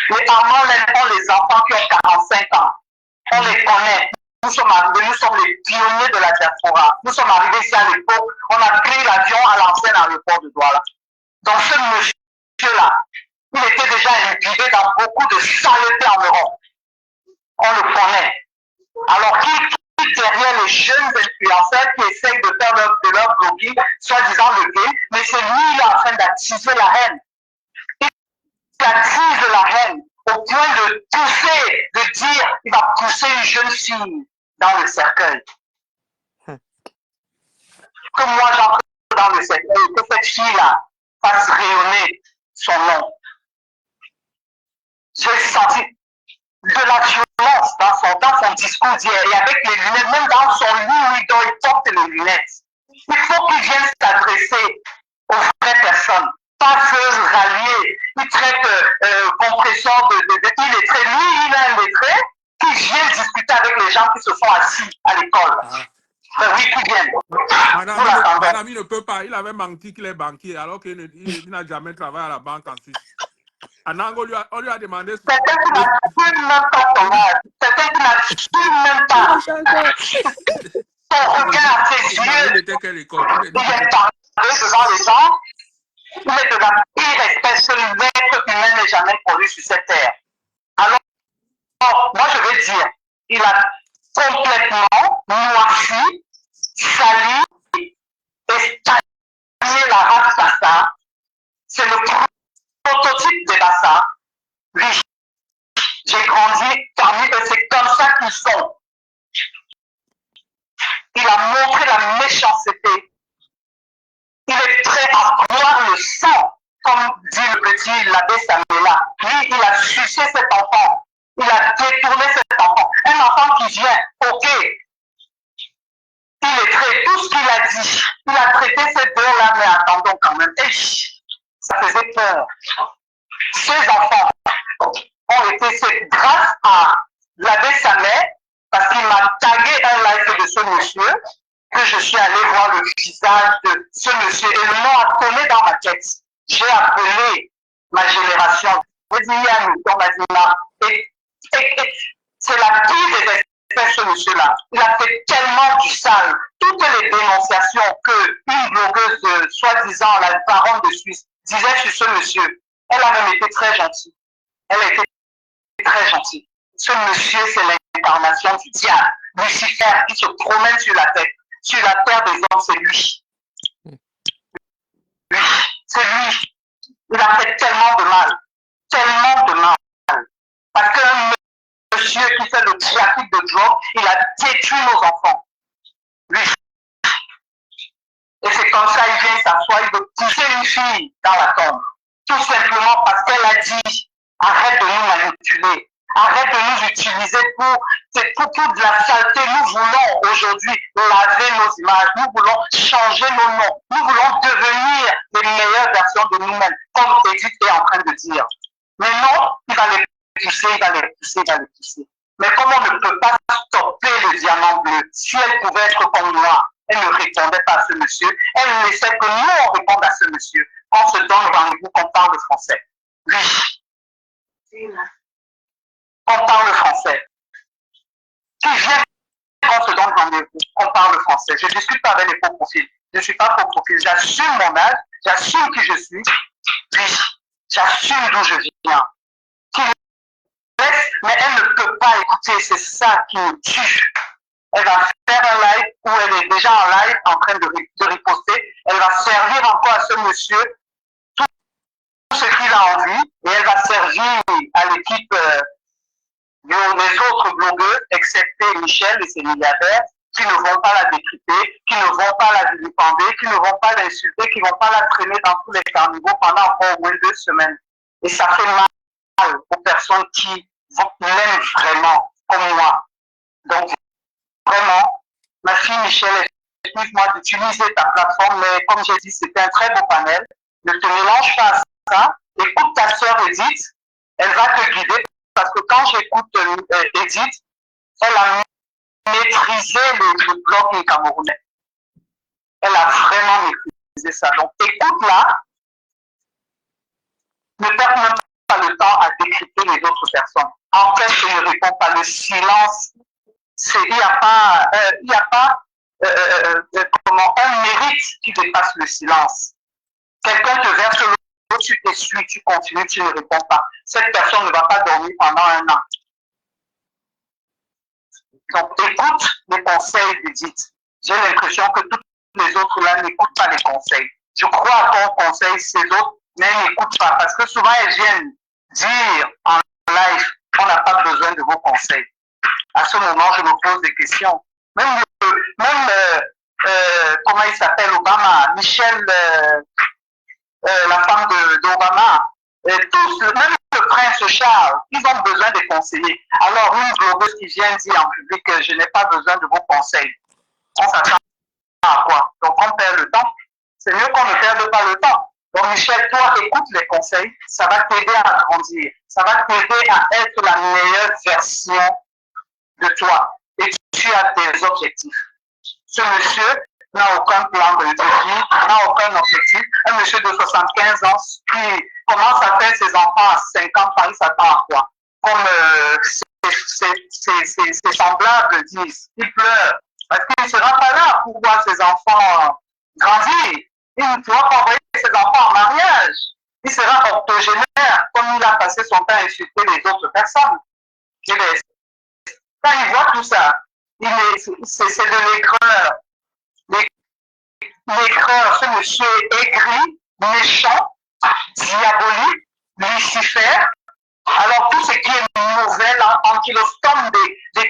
Les Armand Laine ont les enfants qui ont 45 ans. On les connaît. Nous sommes arrivés, nous sommes les pionniers de la diaspora. Nous sommes arrivés ici à l'époque, on a pris l'avion à l'ancien aéroport de Douala. Donc ce monsieur-là, il était déjà imbibé dans beaucoup de saletés en Europe. On le connaît. Alors qu'il quitte derrière les jeunes influenceurs qui essayent de faire de leur blogging, soi-disant le game, mais c'est lui qui est en train d'attiser la haine. Il attise la haine au point de pousser, de dire qu'il va pousser une jeune fille dans le cercueil. Que moi j'entre dans le cercueil, que cette fille-là fasse rayonner son nom. J'ai senti de la violence dans son discours d'hier, et avec les lunettes, même dans son lit, il porte les lunettes. Il faut qu'il vienne s'adresser aux vraies personnes, pas se rallier. Il traite compresseur il est très, lui, il a un lettré qui vient discuter avec les gens qui se sont assis à l'école. Oui, qui viennent. Madame, il ne peut pas. Il avait menti qu'il est banquier alors qu'il n'a jamais travaillé à la banque en Suisse. Anango, on lui a demandé... Quelqu'un qui n'assume même pas son âge. Quelqu'un qui n'assume même pas son regard, ses yeux. Il était quelle école? Il vient parler devant les gens. Il est de la pire espèce que l'être humain n'ait jamais produit sur cette terre. Alors, moi je veux dire, il a complètement noirci, sali et stagné la race Bassa. C'est le prototype des Bassa. Oui, j'ai grandi parmi eux, c'est comme ça qu'ils sont. Il a montré la méchanceté. Il est prêt à boire le sang, comme dit le petit l'abbé Samela. Lui, il a sucé cet enfant. Il a détourné cet enfant. Un enfant qui vient, ok. Il est très, tout ce qu'il a dit. Il a traité ces deux-là, mais attendons quand même. Et ça faisait peur. Ces enfants ont été, grâce à l'abbé Samet, parce qu'il m'a tagué un live de ce monsieur, que je suis allé voir le visage de ce monsieur et le nom a collé dans ma tête. J'ai appelé ma génération. Je dis, c'est la pire des espèces, ce monsieur-là. Il a fait tellement du sale. Toutes les dénonciations qu'une blogueuse, soi-disant la baronne de Suisse, disait sur ce monsieur, elle a même été très gentille. Elle a été très gentille. Ce monsieur, c'est l'incarnation du diable. Lucifer qui se promène sur la tête. Sur la terre des hommes, c'est lui. Lui, c'est lui. Il a fait tellement de mal. Tellement de mal. Parce qu'un monsieur qui fait le trafic de drogue, il a détruit nos enfants. Lui. Et c'est comme ça, il vient s'asseoir, il veut pousser une fille dans la tombe. Tout simplement parce qu'elle a dit, arrête de nous manipuler. Arrête de nous utiliser pour de la saleté. Nous voulons aujourd'hui laver nos images. Nous voulons changer nos noms. Nous voulons devenir les meilleures versions de nous-mêmes, comme Edith est en train de dire. Mais non, il va les pousser, il va les pousser, il va les pousser. Mais comme on ne peut pas stopper le diamant bleu, si elle pouvait être comme moi, elle ne répondait pas à ce monsieur. Elle laissait que nous, on réponde à ce monsieur. On se donne rendez-vous qu'on parle français. Oui. On parle français. Qui vient qu'on se donne rendez-vous, on parle français. Je ne discute pas avec les faux profils. Je ne suis pas faux profil. J'assume mon âge, j'assume qui je suis, puis j'assume d'où je viens. Qui laisse, mais elle ne peut pas écouter, c'est ça qui me tue. Elle va faire un live où elle est déjà en live en train de riposter. Elle va servir encore à ce monsieur tout ce qu'il a envie et elle va servir à l'équipe les autres blogueurs, excepté Michel et ses milliardaires, qui ne vont pas la décrypter, qui ne vont pas la vilipender, qui ne vont pas l'insulter, qui ne vont pas la traîner dans tous les carnivaux pendant encore au moins 2 semaines. Et ça fait mal aux personnes qui l'aiment vraiment, comme moi. Donc, vraiment, ma fille Michel, excuse-moi d'utiliser ta plateforme, mais comme j'ai dit, c'était un très beau panel. Ne te mélange pas à ça. Écoute ta sœur Edith, elle va te guider. Parce que quand j'écoute Edith, elle a maîtrisé le blog camerounais. Elle a vraiment maîtrisé ça. Donc écoute-la, ne perds même pas le temps à décrypter les autres personnes. En fait, je ne réponds pas. Le silence, il n'y a pas un mérite qui dépasse le silence. Quelqu'un te verse l'eau, tu t'essuies, tu continues, tu ne réponds pas. Cette personne ne va pas dormir pendant 1 an. Donc, écoute les conseils d'Edith. J'ai l'impression que toutes les autres là n'écoutent pas les conseils. Je crois à ton conseil, ces autres, mais elles n'écoutent pas. Parce que souvent, elles viennent dire en live, on n'a pas besoin de vos conseils. À ce moment, je me pose des questions. Même comment il s'appelle, Obama, Michel, la femme d'Obama, tous, même le le prince Charles, ils ont besoin de conseillers. Alors, une blogueuse qui vient dire en public que je n'ai pas besoin de vos conseils, on s'attend à quoi? Donc, on perd le temps. C'est mieux qu'on ne perde pas le temps. Donc, Michel, toi, écoute les conseils. Ça va t'aider à grandir. Ça va t'aider à être la meilleure version de toi. Et tu as des objectifs. Ce monsieur n'a aucun plan de vie, n'a aucun objectif. Un monsieur de 75 ans qui commence à faire ses enfants à 50 ans, il s'attend à quoi? Comme ses semblables disent, il pleure. Parce qu'il ne sera pas là pour voir ses enfants grandir. Il ne pourra pas envoyer ses enfants en mariage. Il sera octogénaire, comme il a passé son temps à insulter les autres personnes. Quand il voit tout ça, c'est de l'aigreur. L'aigreur, ce monsieur aigri, méchant, diabolique, Lucifer. Alors tout ce qui est mauvais là, en kilostombe des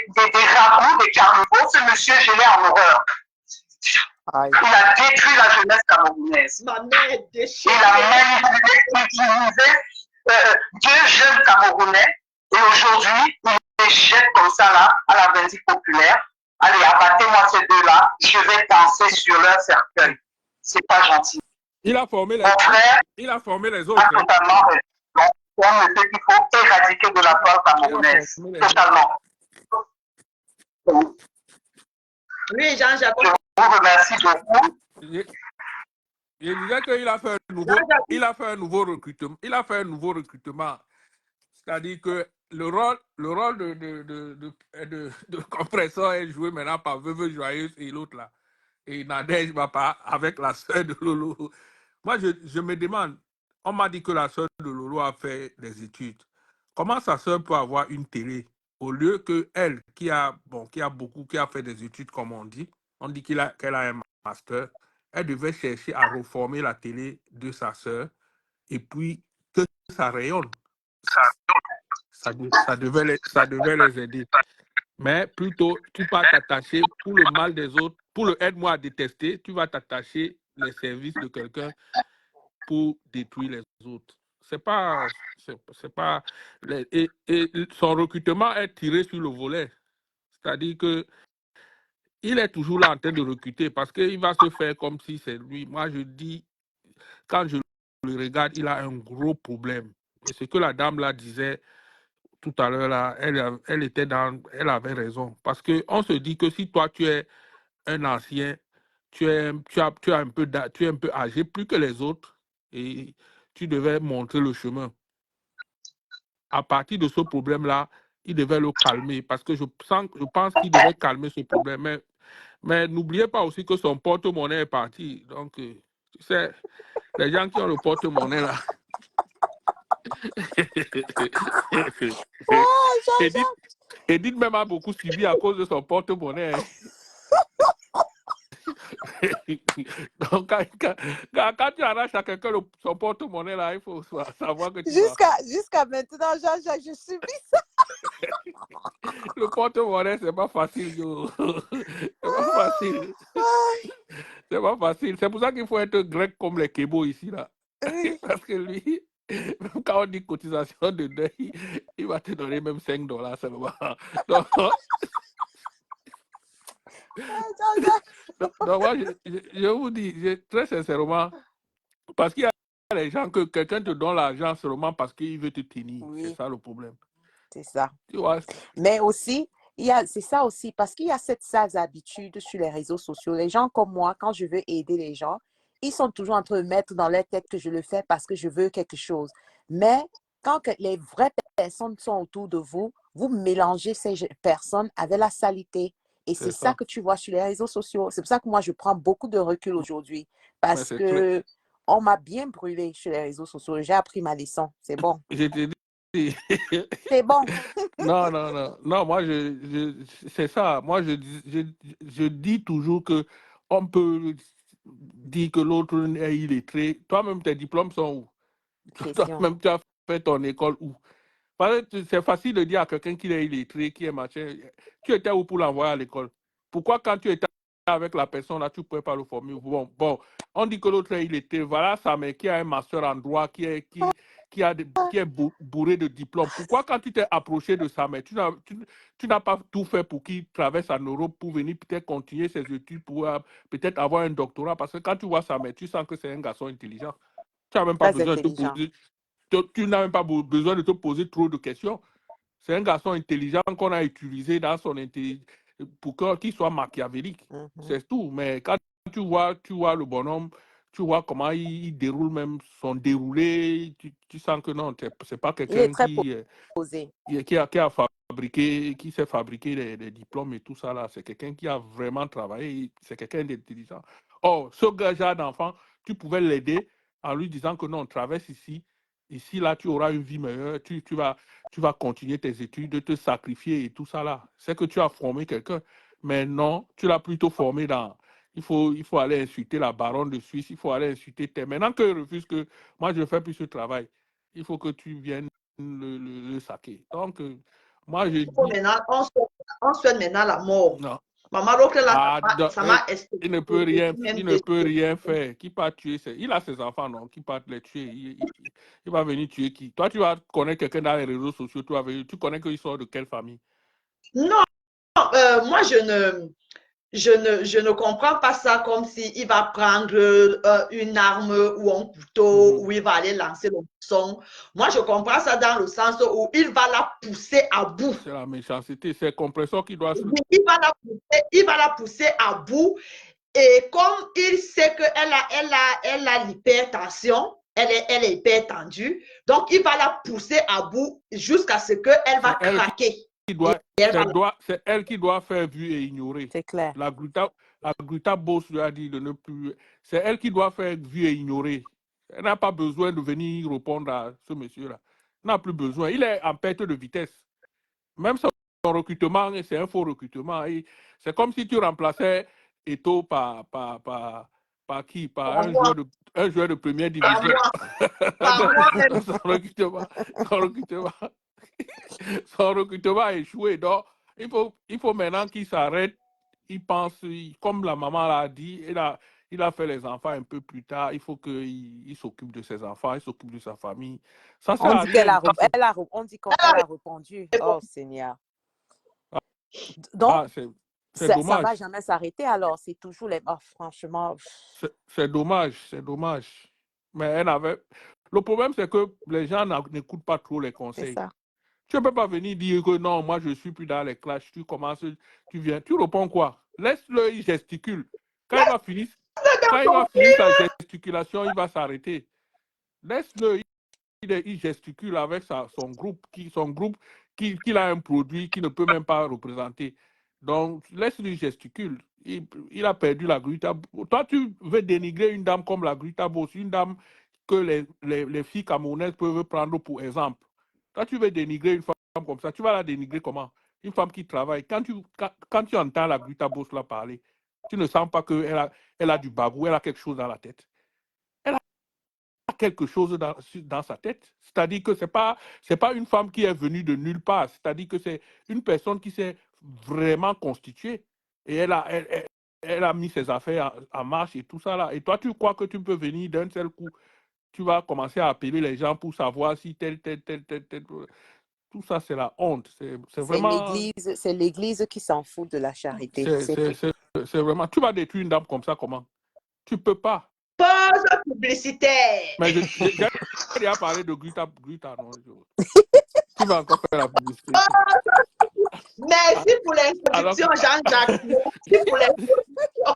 ragoûts, des carnivores, ce monsieur, je l'ai en horreur. Aïe. Il a détruit la jeunesse camerounaise. Ma mère est déchirée. Il a manipulé, utilisé deux jeunes Camerounais et aujourd'hui, il les jette comme ça là à la vindicte populaire. Allez, abattez-moi ces deux-là, je vais danser sur leur cercueil. C'est pas gentil. Il a formé les, Mon frère il a formé les a autres. Hein. totalement raison. C'est un monsieur qu'il faut éradiquer de la toile camerounaise. Totalement. Oui, Jean-Jacques. Je vous remercie beaucoup. Je disais qu'il a fait un nouveau recrutement. Il a fait un nouveau recrutement. C'est-à-dire que le rôle de compresseur est joué maintenant par Veuve Joyeuse et l'autre là. Et Nadège va pas avec la sœur de Lolo. Moi, je me demande, on m'a dit que la sœur de Lolo a fait des études. Comment sa sœur peut avoir une télé au lieu que elle, qui a fait des études, comme on dit qu'elle a un master, elle devait chercher à reformer la télé de sa sœur et puis que ça rayonne. Ça devait les aider. Mais plutôt, tu vas t'attacher pour le mal des autres, pour le aide-moi à détester, tu vas t'attacher les services de quelqu'un pour détruire les autres. C'est pas et son recrutement est tiré sur le volet. C'est-à-dire que il est toujours là en train de recruter parce qu'il va se faire comme si c'est lui. Moi, je dis, quand je le regarde, il a un gros problème. Et ce que la dame là disait tout à l'heure, là, elle avait raison. Parce qu'on se dit que si toi, tu es un ancien, tu es un peu âgé, plus que les autres, et tu devais montrer le chemin. À partir de ce problème-là, il devait le calmer. Parce que je pense qu'il devait calmer ce problème. Mais n'oubliez pas aussi que son porte-monnaie est parti. Donc, tu sais, les gens qui ont le porte-monnaie là. Edith même a beaucoup suivi à cause de son porte-monnaie. Donc, quand tu arraches à quelqu'un son porte-monnaie, là, il faut savoir que tu Jusqu'à maintenant, Jean-Jacques, je subis ça. Le porte-monnaie, c'est pas facile, yo. C'est pas facile. C'est pas facile. C'est pour ça qu'il faut être grec comme les Kébo ici, là. Parce que lui, même quand on dit cotisation de deuil, il va te donner même $5 seulement. Donc, donc moi, je vous dis, très sincèrement, parce qu'il y a les gens que quelqu'un te donne l'argent seulement parce qu'il veut te tenir. Oui. C'est ça le problème. C'est ça. Tu vois? Mais aussi, c'est ça aussi, parce qu'il y a cette sale habitude sur les réseaux sociaux. Les gens comme moi, quand je veux aider les gens, ils sont toujours en train de mettre dans leur tête que je le fais parce que je veux quelque chose. Mais quand les vraies personnes sont autour de vous, vous mélangez ces personnes avec la saleté. Et c'est ça que tu vois sur les réseaux sociaux. C'est pour ça que moi, je prends beaucoup de recul aujourd'hui. Parce que on m'a bien brûlé sur les réseaux sociaux. J'ai appris ma leçon. C'est bon. Je te dis. C'est bon. Non, moi, c'est ça. Moi, je dis toujours que on peut dire que l'autre est illettré. Toi-même, tes diplômes sont où? Toi-même, tu as fait ton école où? C'est facile de dire à quelqu'un qu'il est illettré, qui est machin. Tu étais où pour l'envoyer à l'école? Pourquoi quand tu étais avec la personne là, tu ne pouvais pas le former? Bon, on dit que l'autre est illettré. Voilà ça, mais qui a un master en droit, qui qui est bourré de diplômes. Pourquoi quand tu t'es approché de sa mère, tu n'as pas tout fait pour qu'il traverse en Europe pour venir peut-être continuer ses études, pour peut-être avoir un doctorat? Parce que quand tu vois sa mère, tu sens que c'est un garçon intelligent. Tu n'as même pas Très besoin de te intelligent. poser, tu n'as même pas besoin de te poser trop de questions. C'est un garçon intelligent qu'on a utilisé dans son intelligence pour qu'il soit machiavélique. Mhm. C'est tout. Mais quand tu vois le bonhomme, tu vois comment il déroule même son déroulé, tu sens que non, c'est pas Il est quelqu'un très posé. qui sait fabriquer des diplômes et tout ça là. C'est quelqu'un qui a vraiment travaillé, c'est quelqu'un d'intelligent. Or, ce gars d'enfant, tu pouvais l'aider en lui disant que non, traverse ici. Ici, là, tu auras une vie meilleure, tu vas continuer tes études, te sacrifier et tout ça là. C'est que tu as formé quelqu'un. Mais non, tu l'as plutôt formé dans. Il faut aller insulter la baronne de Suisse, il faut aller insulter tes. Maintenant qu'il refuse que moi je ne fais plus ce travail, il faut que tu viennes le saquer. Donc, moi je dis. Maintenant, on souhaite maintenant la mort. Non. Maman, l'autre là, Ah, ça m'a il ne peut rien, il ne peut rien faire. Qui part tuer il a ses enfants, non? Qui part les tuer. Il va venir tuer qui? Toi, tu vas connaître quelqu'un dans les réseaux sociaux, tu connais qu'il sort de quelle famille? Non, moi je ne comprends pas ça comme s'il va prendre une arme ou un couteau ou il va aller lancer le son. Moi, je comprends ça dans le sens où il va la pousser à bout. C'est la méchanceté, c'est le compresseur qui doit se. Il va la pousser à bout. Et comme il sait qu'elle a l'hypertension, elle est hyper tendue, donc il va la pousser à bout jusqu'à ce qu'elle va craquer. C'est elle qui doit faire vue et ignorer. C'est clair. La Gruta Boss lui a dit de ne plus. C'est elle qui doit faire vue et ignorer. Elle n'a pas besoin de venir répondre à ce monsieur-là. Elle n'a plus besoin. Il est en perte de vitesse. Même son recrutement, c'est un faux recrutement. C'est comme si tu remplaçais Eto'o par qui? Par un joueur de première division. Son recrutement a échoué. Donc, il faut maintenant qu'il s'arrête. Il pense, comme la maman l'a dit, il a fait les enfants un peu plus tard. Il faut qu'il s'occupe de ses enfants, il s'occupe de sa famille. Ça sert à rien. On dit qu'elle a répondu. Oh Seigneur. Donc, c'est ça dommage. ne va jamais s'arrêter alors. C'est toujours les. Oh, franchement. C'est dommage, c'est dommage. Mais elle avait. Le problème, c'est que les gens n'écoutent pas trop les conseils. C'est ça. Tu ne peux pas venir dire que non, moi je ne suis plus dans les clashs. Tu commences, tu viens, tu réponds quoi? Laisse-le, il gesticule. Quand il va finir sa gesticulation, il va s'arrêter. Laisse-le, il gesticule avec son groupe qu'il a un produit qu'il ne peut même pas représenter. Donc, laisse-le gesticule. Il a perdu la Gruta. Toi, tu veux dénigrer une dame comme la Gruta Boss, une dame que les filles camerounaises peuvent prendre pour exemple. Toi, tu veux dénigrer une femme comme ça, tu vas la dénigrer comment? Une femme qui travaille. Quand tu entends la Gruta Boss là parler, tu ne sens pas qu'elle a du bagou, elle a quelque chose dans la tête. Elle a quelque chose dans sa tête. C'est-à-dire que ce n'est pas une femme qui est venue de nulle part. C'est-à-dire que c'est une personne qui s'est vraiment constituée. Et elle a mis ses affaires en marche et tout ça là. Et toi, tu crois que tu peux venir d'un seul coup, tu vas commencer à appeler les gens pour savoir si tel. Tout ça, c'est la honte. C'est vraiment. C'est l'Église qui s'en fout de la charité. C'est vraiment. Tu vas détruire une dame comme ça, comment? Tu peux pas. Pause publicitaire. Mais j'ai déjà parlé de Gruta, non? Tu vas encore faire la publicité. Merci pour l'introduction, Jean-Jacques. Merci pour l'introduction.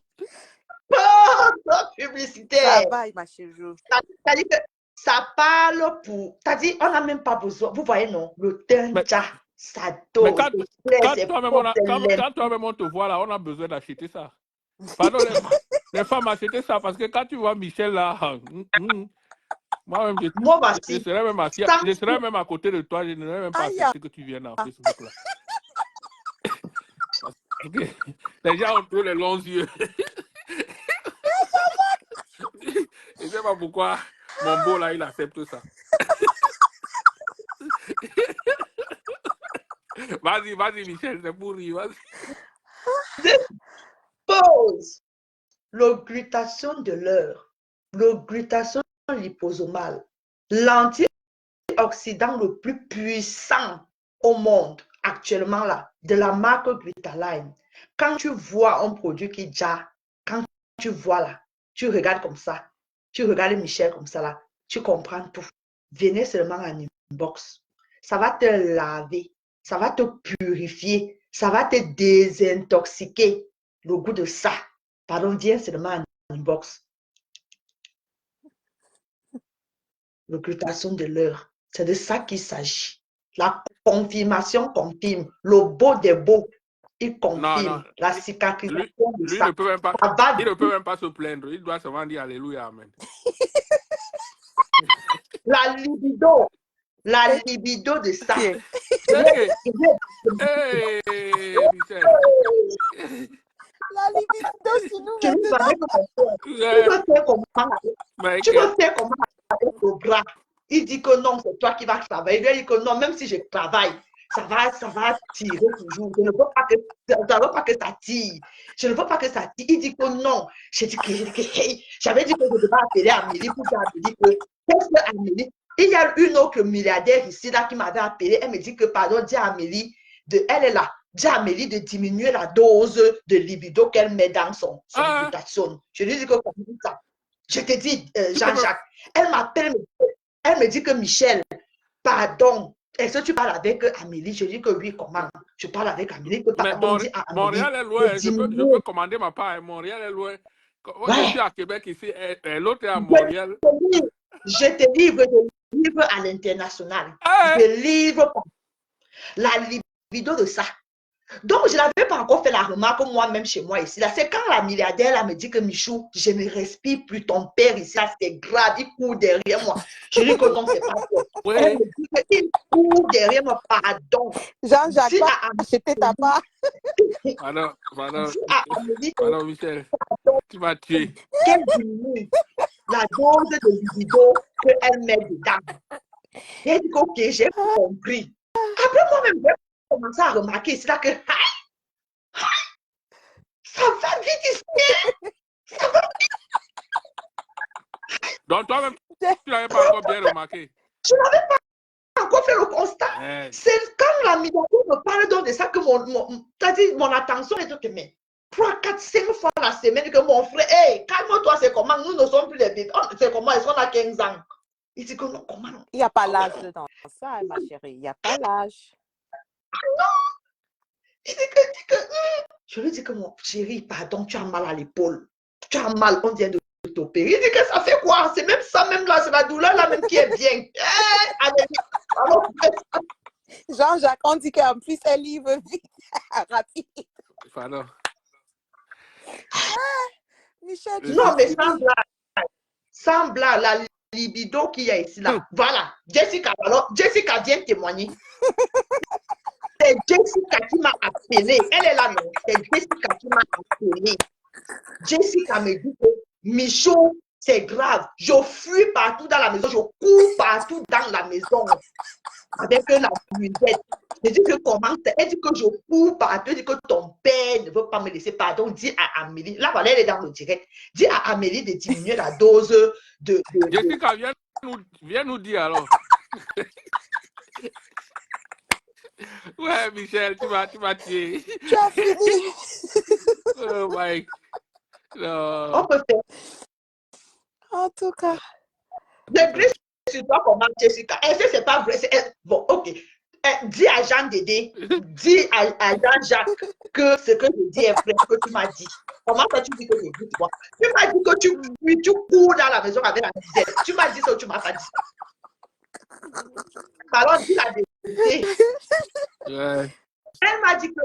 Pause publicitaire. Ça va, ma chérie. C'est-à-dire que ça parle pour. C'est-à-dire, on n'a même pas besoin. Vous voyez, non? Le tenja, ça dose. Mais quand toi-même on te voit là, on a besoin d'acheter ça. Pardon, les femmes achètent ça parce que quand tu vois Michel là, moi-même, je serais même à côté de toi, je n'aurais même pas accepté que tu viennes en Facebook là. Parce que les gens ont trop les longs yeux. Je ne sais pas pourquoi mon beau là, il accepte ça. Vas-y, Michel, c'est pour rire. Vas-y. Pause. L'augmentation de l'heure, l'augmentation liposomale, antioxydant le plus puissant au monde actuellement là, de la marque Glutaline. Quand tu vois un produit qui déjà, quand tu vois là, tu regardes comme ça, tu regardes Michel comme ça là, tu comprends tout. Venez seulement en inbox. Ça va te laver, ça va te purifier, ça va te désintoxiquer le goût de ça. Pardon, viens seulement en inbox. Le glutathion de l'heure, c'est de ça qu'il s'agit. La confirmation confirme. Le beau des beaux, il confirme. Non. La Lui, cicatrisation de lui ça. ne peut même pas, Ça va il ne peut même pas se plaindre. Il doit seulement dire Alléluia, Amen. la libido de ça. Ok. Hey, Michel. La libido sur nous Tu maintenant. veux faire comment avec le bras. Il dit que non, c'est toi qui vas travailler. Il dit que non, même si je travaille, ça va tirer toujours. Je ne veux pas que ça tire. Je ne veux pas que ça tire. Il dit que non. J'ai dit que hey, j'avais dit que je devais appeler Amélie pour dire Amélie que qu'est-ce que Amélie. Il y a une autre milliardaire ici là qui m'avait appelé. Elle me dit que pardon, dis à Amélie, elle est là. Dis à Amélie de diminuer la dose de libido qu'elle met dans son glutathion. Je lui dis que comme ça. Je te dis, Jean-Jacques, elle m'appelle, elle me dit que Michel, pardon, est-ce que tu parles avec Amélie? Je dis que oui, comment? Je parle avec Amélie, que Mais pardon, dis à Amélie. Montréal est loin, je peux commander ma part. Montréal est loin. Je suis à Québec ici, et l'autre est à Montréal. Je te livre à l'international. Je livre la libido de ça. Donc, je n'avais pas encore fait la remarque moi-même chez moi ici. C'est quand la milliardaire là, me dit que Michou, je ne respire plus, ton père ici, c'est grave, il court derrière moi. Je lui dis que non, c'est pas ça. Oui. Elle me dit qu'il court derrière moi, pardon. Jean-Jacques, va acheter ta part. Pardon, Michel, tu m'as tué. Qu'elle diminue la dose de libido qu'elle met dedans. Et elle dit ok, j'ai compris. Après moi-même, j'ai commencé à remarquer, c'est là que ça va vite ici. Ça va vite. Donc toi-même, tu n'avais pas encore bien remarqué. Je n'avais pas encore fait le constat. C'est quand la milliardaire me parle donc de ça que mon attention est toute mais 3, 4, 5 fois la semaine que mon frère, hey, calme-toi, c'est comment? Nous ne sommes plus des bébés. C'est comment? Est-ce qu'on a 15 ans? Il dit que non, comment? Il n'y a pas l'âge dedans. Ça, ma chérie, il n'y a pas l'âge. Non. Il dit que je lui dis que mon chéri, pardon, tu as mal à l'épaule. Tu as mal, on vient de t'opérer. Il dit que ça fait quoi? C'est même ça, même là, c'est la douleur là même qui est bien. Jean-Jacques, on dit qu'en plus, elle livre vite, rapide. Pardon. Michel, non, mais sans blague, la libido qu'il y a ici là. Voilà, Jessica, alors, Jessica vient témoigner. C'est Jessica qui m'a appelé. Elle est là, non? C'est Jessica qui m'a appelé. Jessica me dit que Michaud, c'est grave. Je fuis partout dans la maison. Je cours partout dans la maison. Avec la musette. Je dis que comment? Elle dit que je cours partout. Elle dit que ton père ne veut pas me laisser. Pardon, dis à Amélie. Là, voilà, elle est dans le direct. Dis à Amélie de diminuer la dose de... Jessica, viens nous dire alors. Ouais, Michel, tu m'as tué. Tu as fini. Oh my. No. On peut faire. En tout cas. Je glisse sur toi comment, Jessica. Est-ce que c'est pas vrai? Bon, ok. Dis à Jean Dédé, dis à Jean-Jacques que ce que je dis est vrai, que tu m'as dit. Comment ça tu dis que je dis, toi? Tu m'as dit que tu cours dans la maison avec la musette. Tu m'as dit ça ou tu m'as pas dit ça? Alors, dis la vérité. Ouais. Elle m'a dit que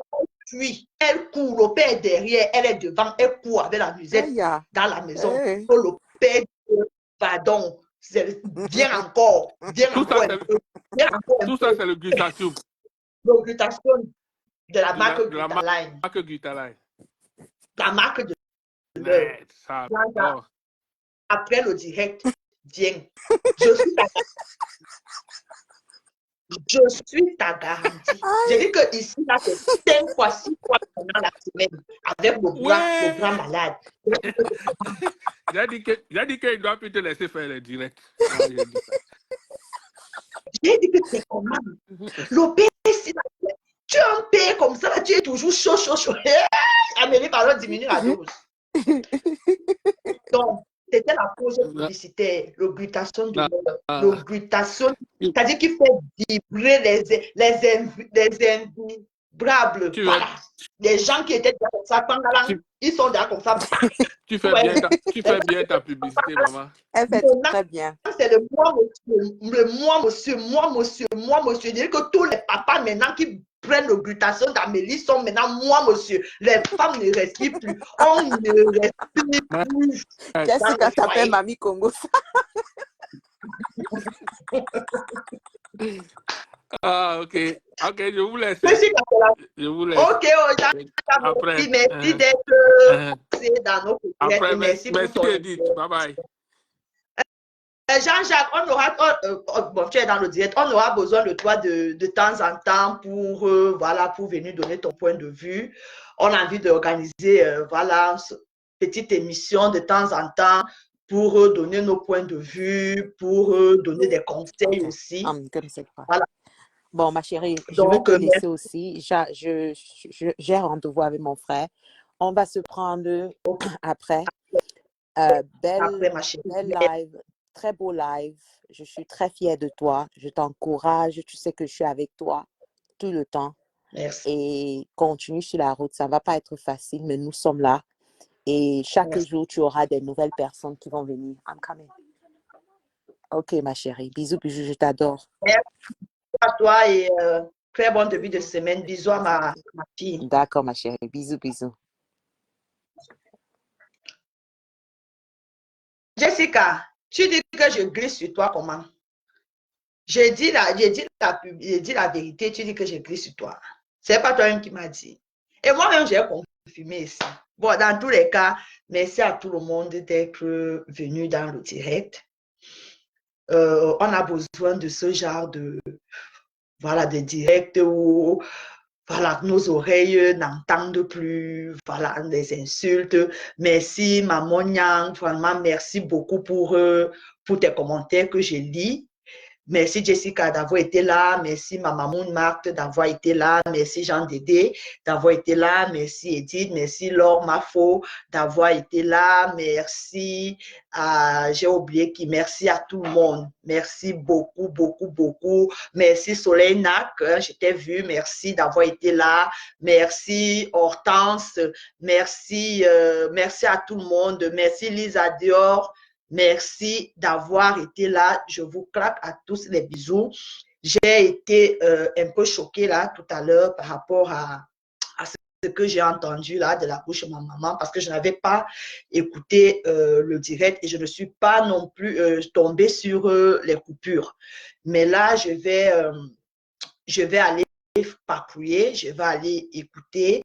elle court, le père est derrière, elle est devant, elle court avec la musette dans la maison. Hey. Le père dit, pardon, viens encore, viens encore un peu. Tout ça, c'est le glutathium. Le glutathium de la marque Glutaline. La marque de Après le direct, viens. Je suis ta garantie. J'ai dit que ici, là, c'est 5 fois, 6 fois pendant la semaine avec le bras malade. J'ai dit qu'il ne doit plus te laisser faire les directs. J'ai dit que c'est comment? Le père, tu es un père comme ça, tu es toujours chaud, chaud, chaud. Amélie, pardon, diminue la dose. Donc, c'était la pause publicitaire, le glutation de l'heure. Le glutation, c'est-à-dire qu'il fait vibrer les invrables. Voilà. Les gens qui étaient déjà comme ça, ils sont déjà comme ça. Tu fais bien ta publicité, maman. Elle fait très bien. C'est le moi, monsieur, moi, monsieur. Dire que tous les papas maintenant qui prennent le glutation d'Amélie sont maintenant moi, monsieur. Les femmes ne respirent plus. On ne respire plus. Jessica t'appelle Mamie Congo. Ah, ok. Ok, je vous laisse. Je vous laisse. Ok, après, merci d'être dans nos après, merci merci pour ton Edith. Bye bye. Jean-Jacques, on aura, bon, tu es dans le direct, on aura besoin de toi de temps en temps pour, voilà, pour venir donner ton point de vue. On a envie d'organiser, voilà, une petite émission de temps en temps pour donner nos points de vue, pour donner des conseils aussi. Voilà. Bon, ma chérie, je vais te laisser aussi. J'ai rendez-vous avec mon frère. On va se prendre après. Belle live. Très beau live. Je suis très fière de toi. Je t'encourage. Tu sais que je suis avec toi tout le temps. Merci. Et continue sur la route. Ça ne va pas être facile, mais nous sommes là. Et chaque jour, tu auras des nouvelles personnes qui vont venir. I'm coming. Ok, ma chérie. Bisous, bisous. Je t'adore. Merci à toi et très bon début de semaine. Bisous à ma fille. D'accord, ma chérie. Bisous, bisous. Jessica, tu dis que je glisse sur toi comment? J'ai dit la vérité, tu dis que je glisse sur toi. C'est pas toi-même qui m'as dit. Et moi-même, j'ai confirmé ici. Bon, dans tous les cas, merci à tout le monde d'être venu dans le direct. On a besoin de ce genre de, voilà, de direct où voilà, nos oreilles n'entendent plus, voilà, des insultes. Merci, Maman Nyang, vraiment, merci beaucoup pour tes commentaires que je lis. Merci Jessica d'avoir été là. Merci Maman Marthe d'avoir été là. Merci Jean Dédé d'avoir été là. Merci Edith. Merci Laure Mafo d'avoir été là. Merci j'ai oublié qui. Merci à tout le monde. Merci beaucoup, beaucoup, beaucoup. Merci Soleil Nac. Je t'ai vu. Merci d'avoir été là. Merci Hortense. Merci, merci à tout le monde. Merci Lisa Dior. Merci d'avoir été là. Je vous claque à tous les bisous. J'ai été un peu choquée là tout à l'heure par rapport à ce que j'ai entendu là de la bouche de ma maman parce que je n'avais pas écouté le direct et je ne suis pas non plus tombée sur les coupures. Mais là, je vais aller papouiller, je vais aller écouter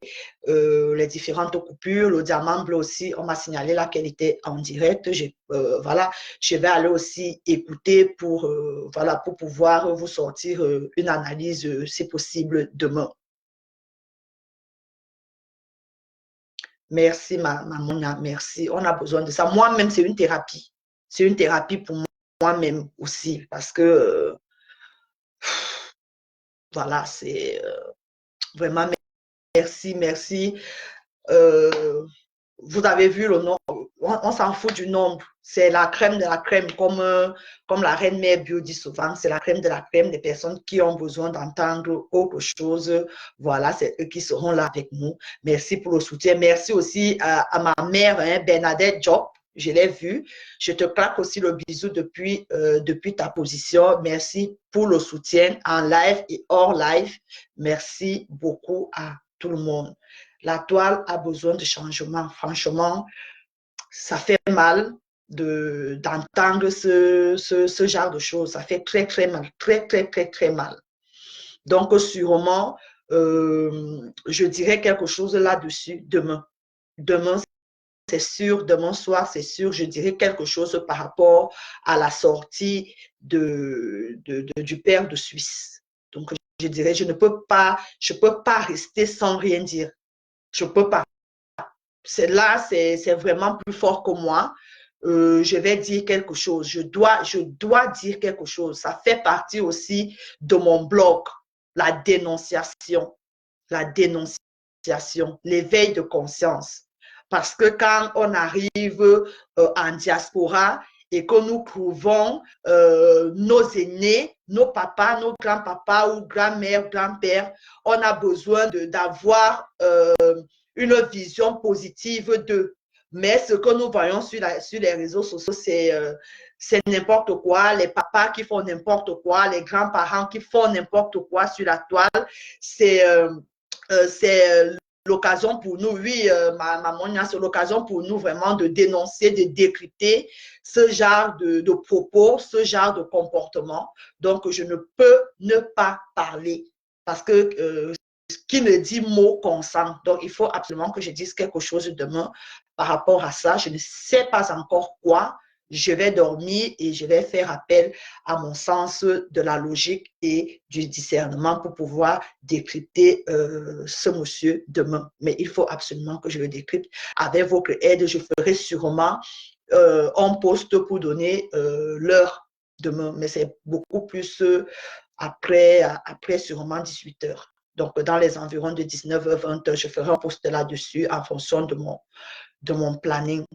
les différentes coupures. Le diamant bleu aussi, on m'a signalé là qu'elle était en direct. Voilà, je vais aller aussi écouter pour, voilà, pour pouvoir vous sortir une analyse, si possible, demain. Merci, Maman, merci. On a besoin de ça. Moi-même, c'est une thérapie. C'est une thérapie pour moi-même aussi parce que voilà, c'est vraiment merci, merci. Vous avez vu le nombre, on s'en fout du nombre. C'est la crème de la crème, comme la reine mère bio dit souvent, c'est la crème de la crème des personnes qui ont besoin d'entendre autre chose. Voilà, c'est eux qui seront là avec nous. Merci pour le soutien. Merci aussi à ma mère, hein, Bernadette Job. Je l'ai vu. Je te claque aussi le bisou depuis ta position. Merci pour le soutien en live et hors live. Merci beaucoup à tout le monde. La toile a besoin de changement. Franchement, ça fait mal d'entendre ce genre de choses. Ça fait très, très mal. Très, très, très, très mal. Donc, sûrement, je dirais quelque chose là-dessus demain. Demain, c'est sûr, demain soir, c'est sûr, je dirais quelque chose par rapport à la sortie du père de Suisse. Donc, je dirais, je peux pas rester sans rien dire. Je peux pas. Là, c'est vraiment plus fort que moi. je vais dire quelque chose. Je dois dire quelque chose. Ça fait partie aussi de mon blog, la dénonciation, l'éveil de conscience. Parce que quand on arrive en diaspora et que nous trouvons nos aînés, nos papas, nos grands-papas ou grand-mères, grand-pères, on a besoin d'avoir une vision positive d'eux. Mais ce que nous voyons sur les réseaux sociaux, c'est n'importe quoi. Les papas qui font n'importe quoi, les grands-parents qui font n'importe quoi sur la toile. C'est l'occasion pour nous, oui, maman, c'est l'occasion pour nous vraiment de dénoncer, de décrypter ce genre de propos, ce genre de comportement. Donc, je ne peux ne pas parler parce que qui ne dit mot consent. Donc, il faut absolument que je dise quelque chose demain par rapport à ça. Je ne sais pas encore quoi. Je vais dormir et je vais faire appel à mon sens de la logique et du discernement pour pouvoir décrypter ce monsieur demain. Mais il faut absolument que je le décrypte. Avec votre aide, je ferai sûrement un post pour donner l'heure demain. Mais c'est beaucoup plus après sûrement 18 h. Donc, dans les environs de 19 h, 20 h, je ferai un post là-dessus en fonction de mon planning.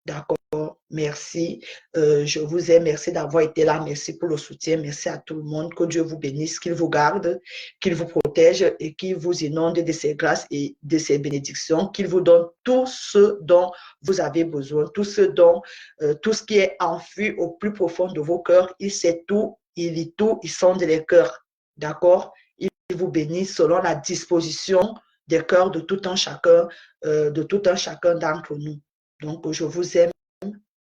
D'accord, merci. Je vous aime, merci d'avoir été là, merci pour le soutien, merci à tout le monde. Que Dieu vous bénisse, qu'il vous garde, qu'il vous protège et qu'il vous inonde de ses grâces et de ses bénédictions, qu'il vous donne tout ce dont vous avez besoin, tout ce qui est enfui au plus profond de vos cœurs. Il sait tout, il lit tout, il sonde les cœurs. D'accord? Il vous bénit selon la disposition des cœurs de tout un chacun, d'entre nous. Donc, je vous aime,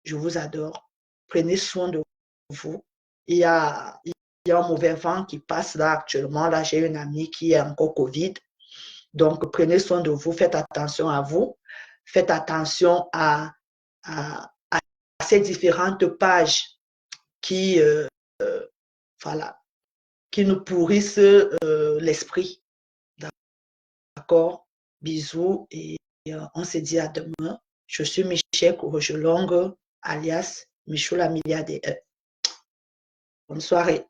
je vous adore. Prenez soin de vous. Il y a un mauvais vent qui passe là actuellement. Là, j'ai une amie qui est encore Covid. Donc, prenez soin de vous. Faites attention à vous. Faites attention à ces différentes pages qui, voilà, qui nous pourrissent l'esprit. D'accord? Bisous et on se dit à demain. Je suis Michel Courgelongue, alias Michou la milliardaire. Bonne soirée.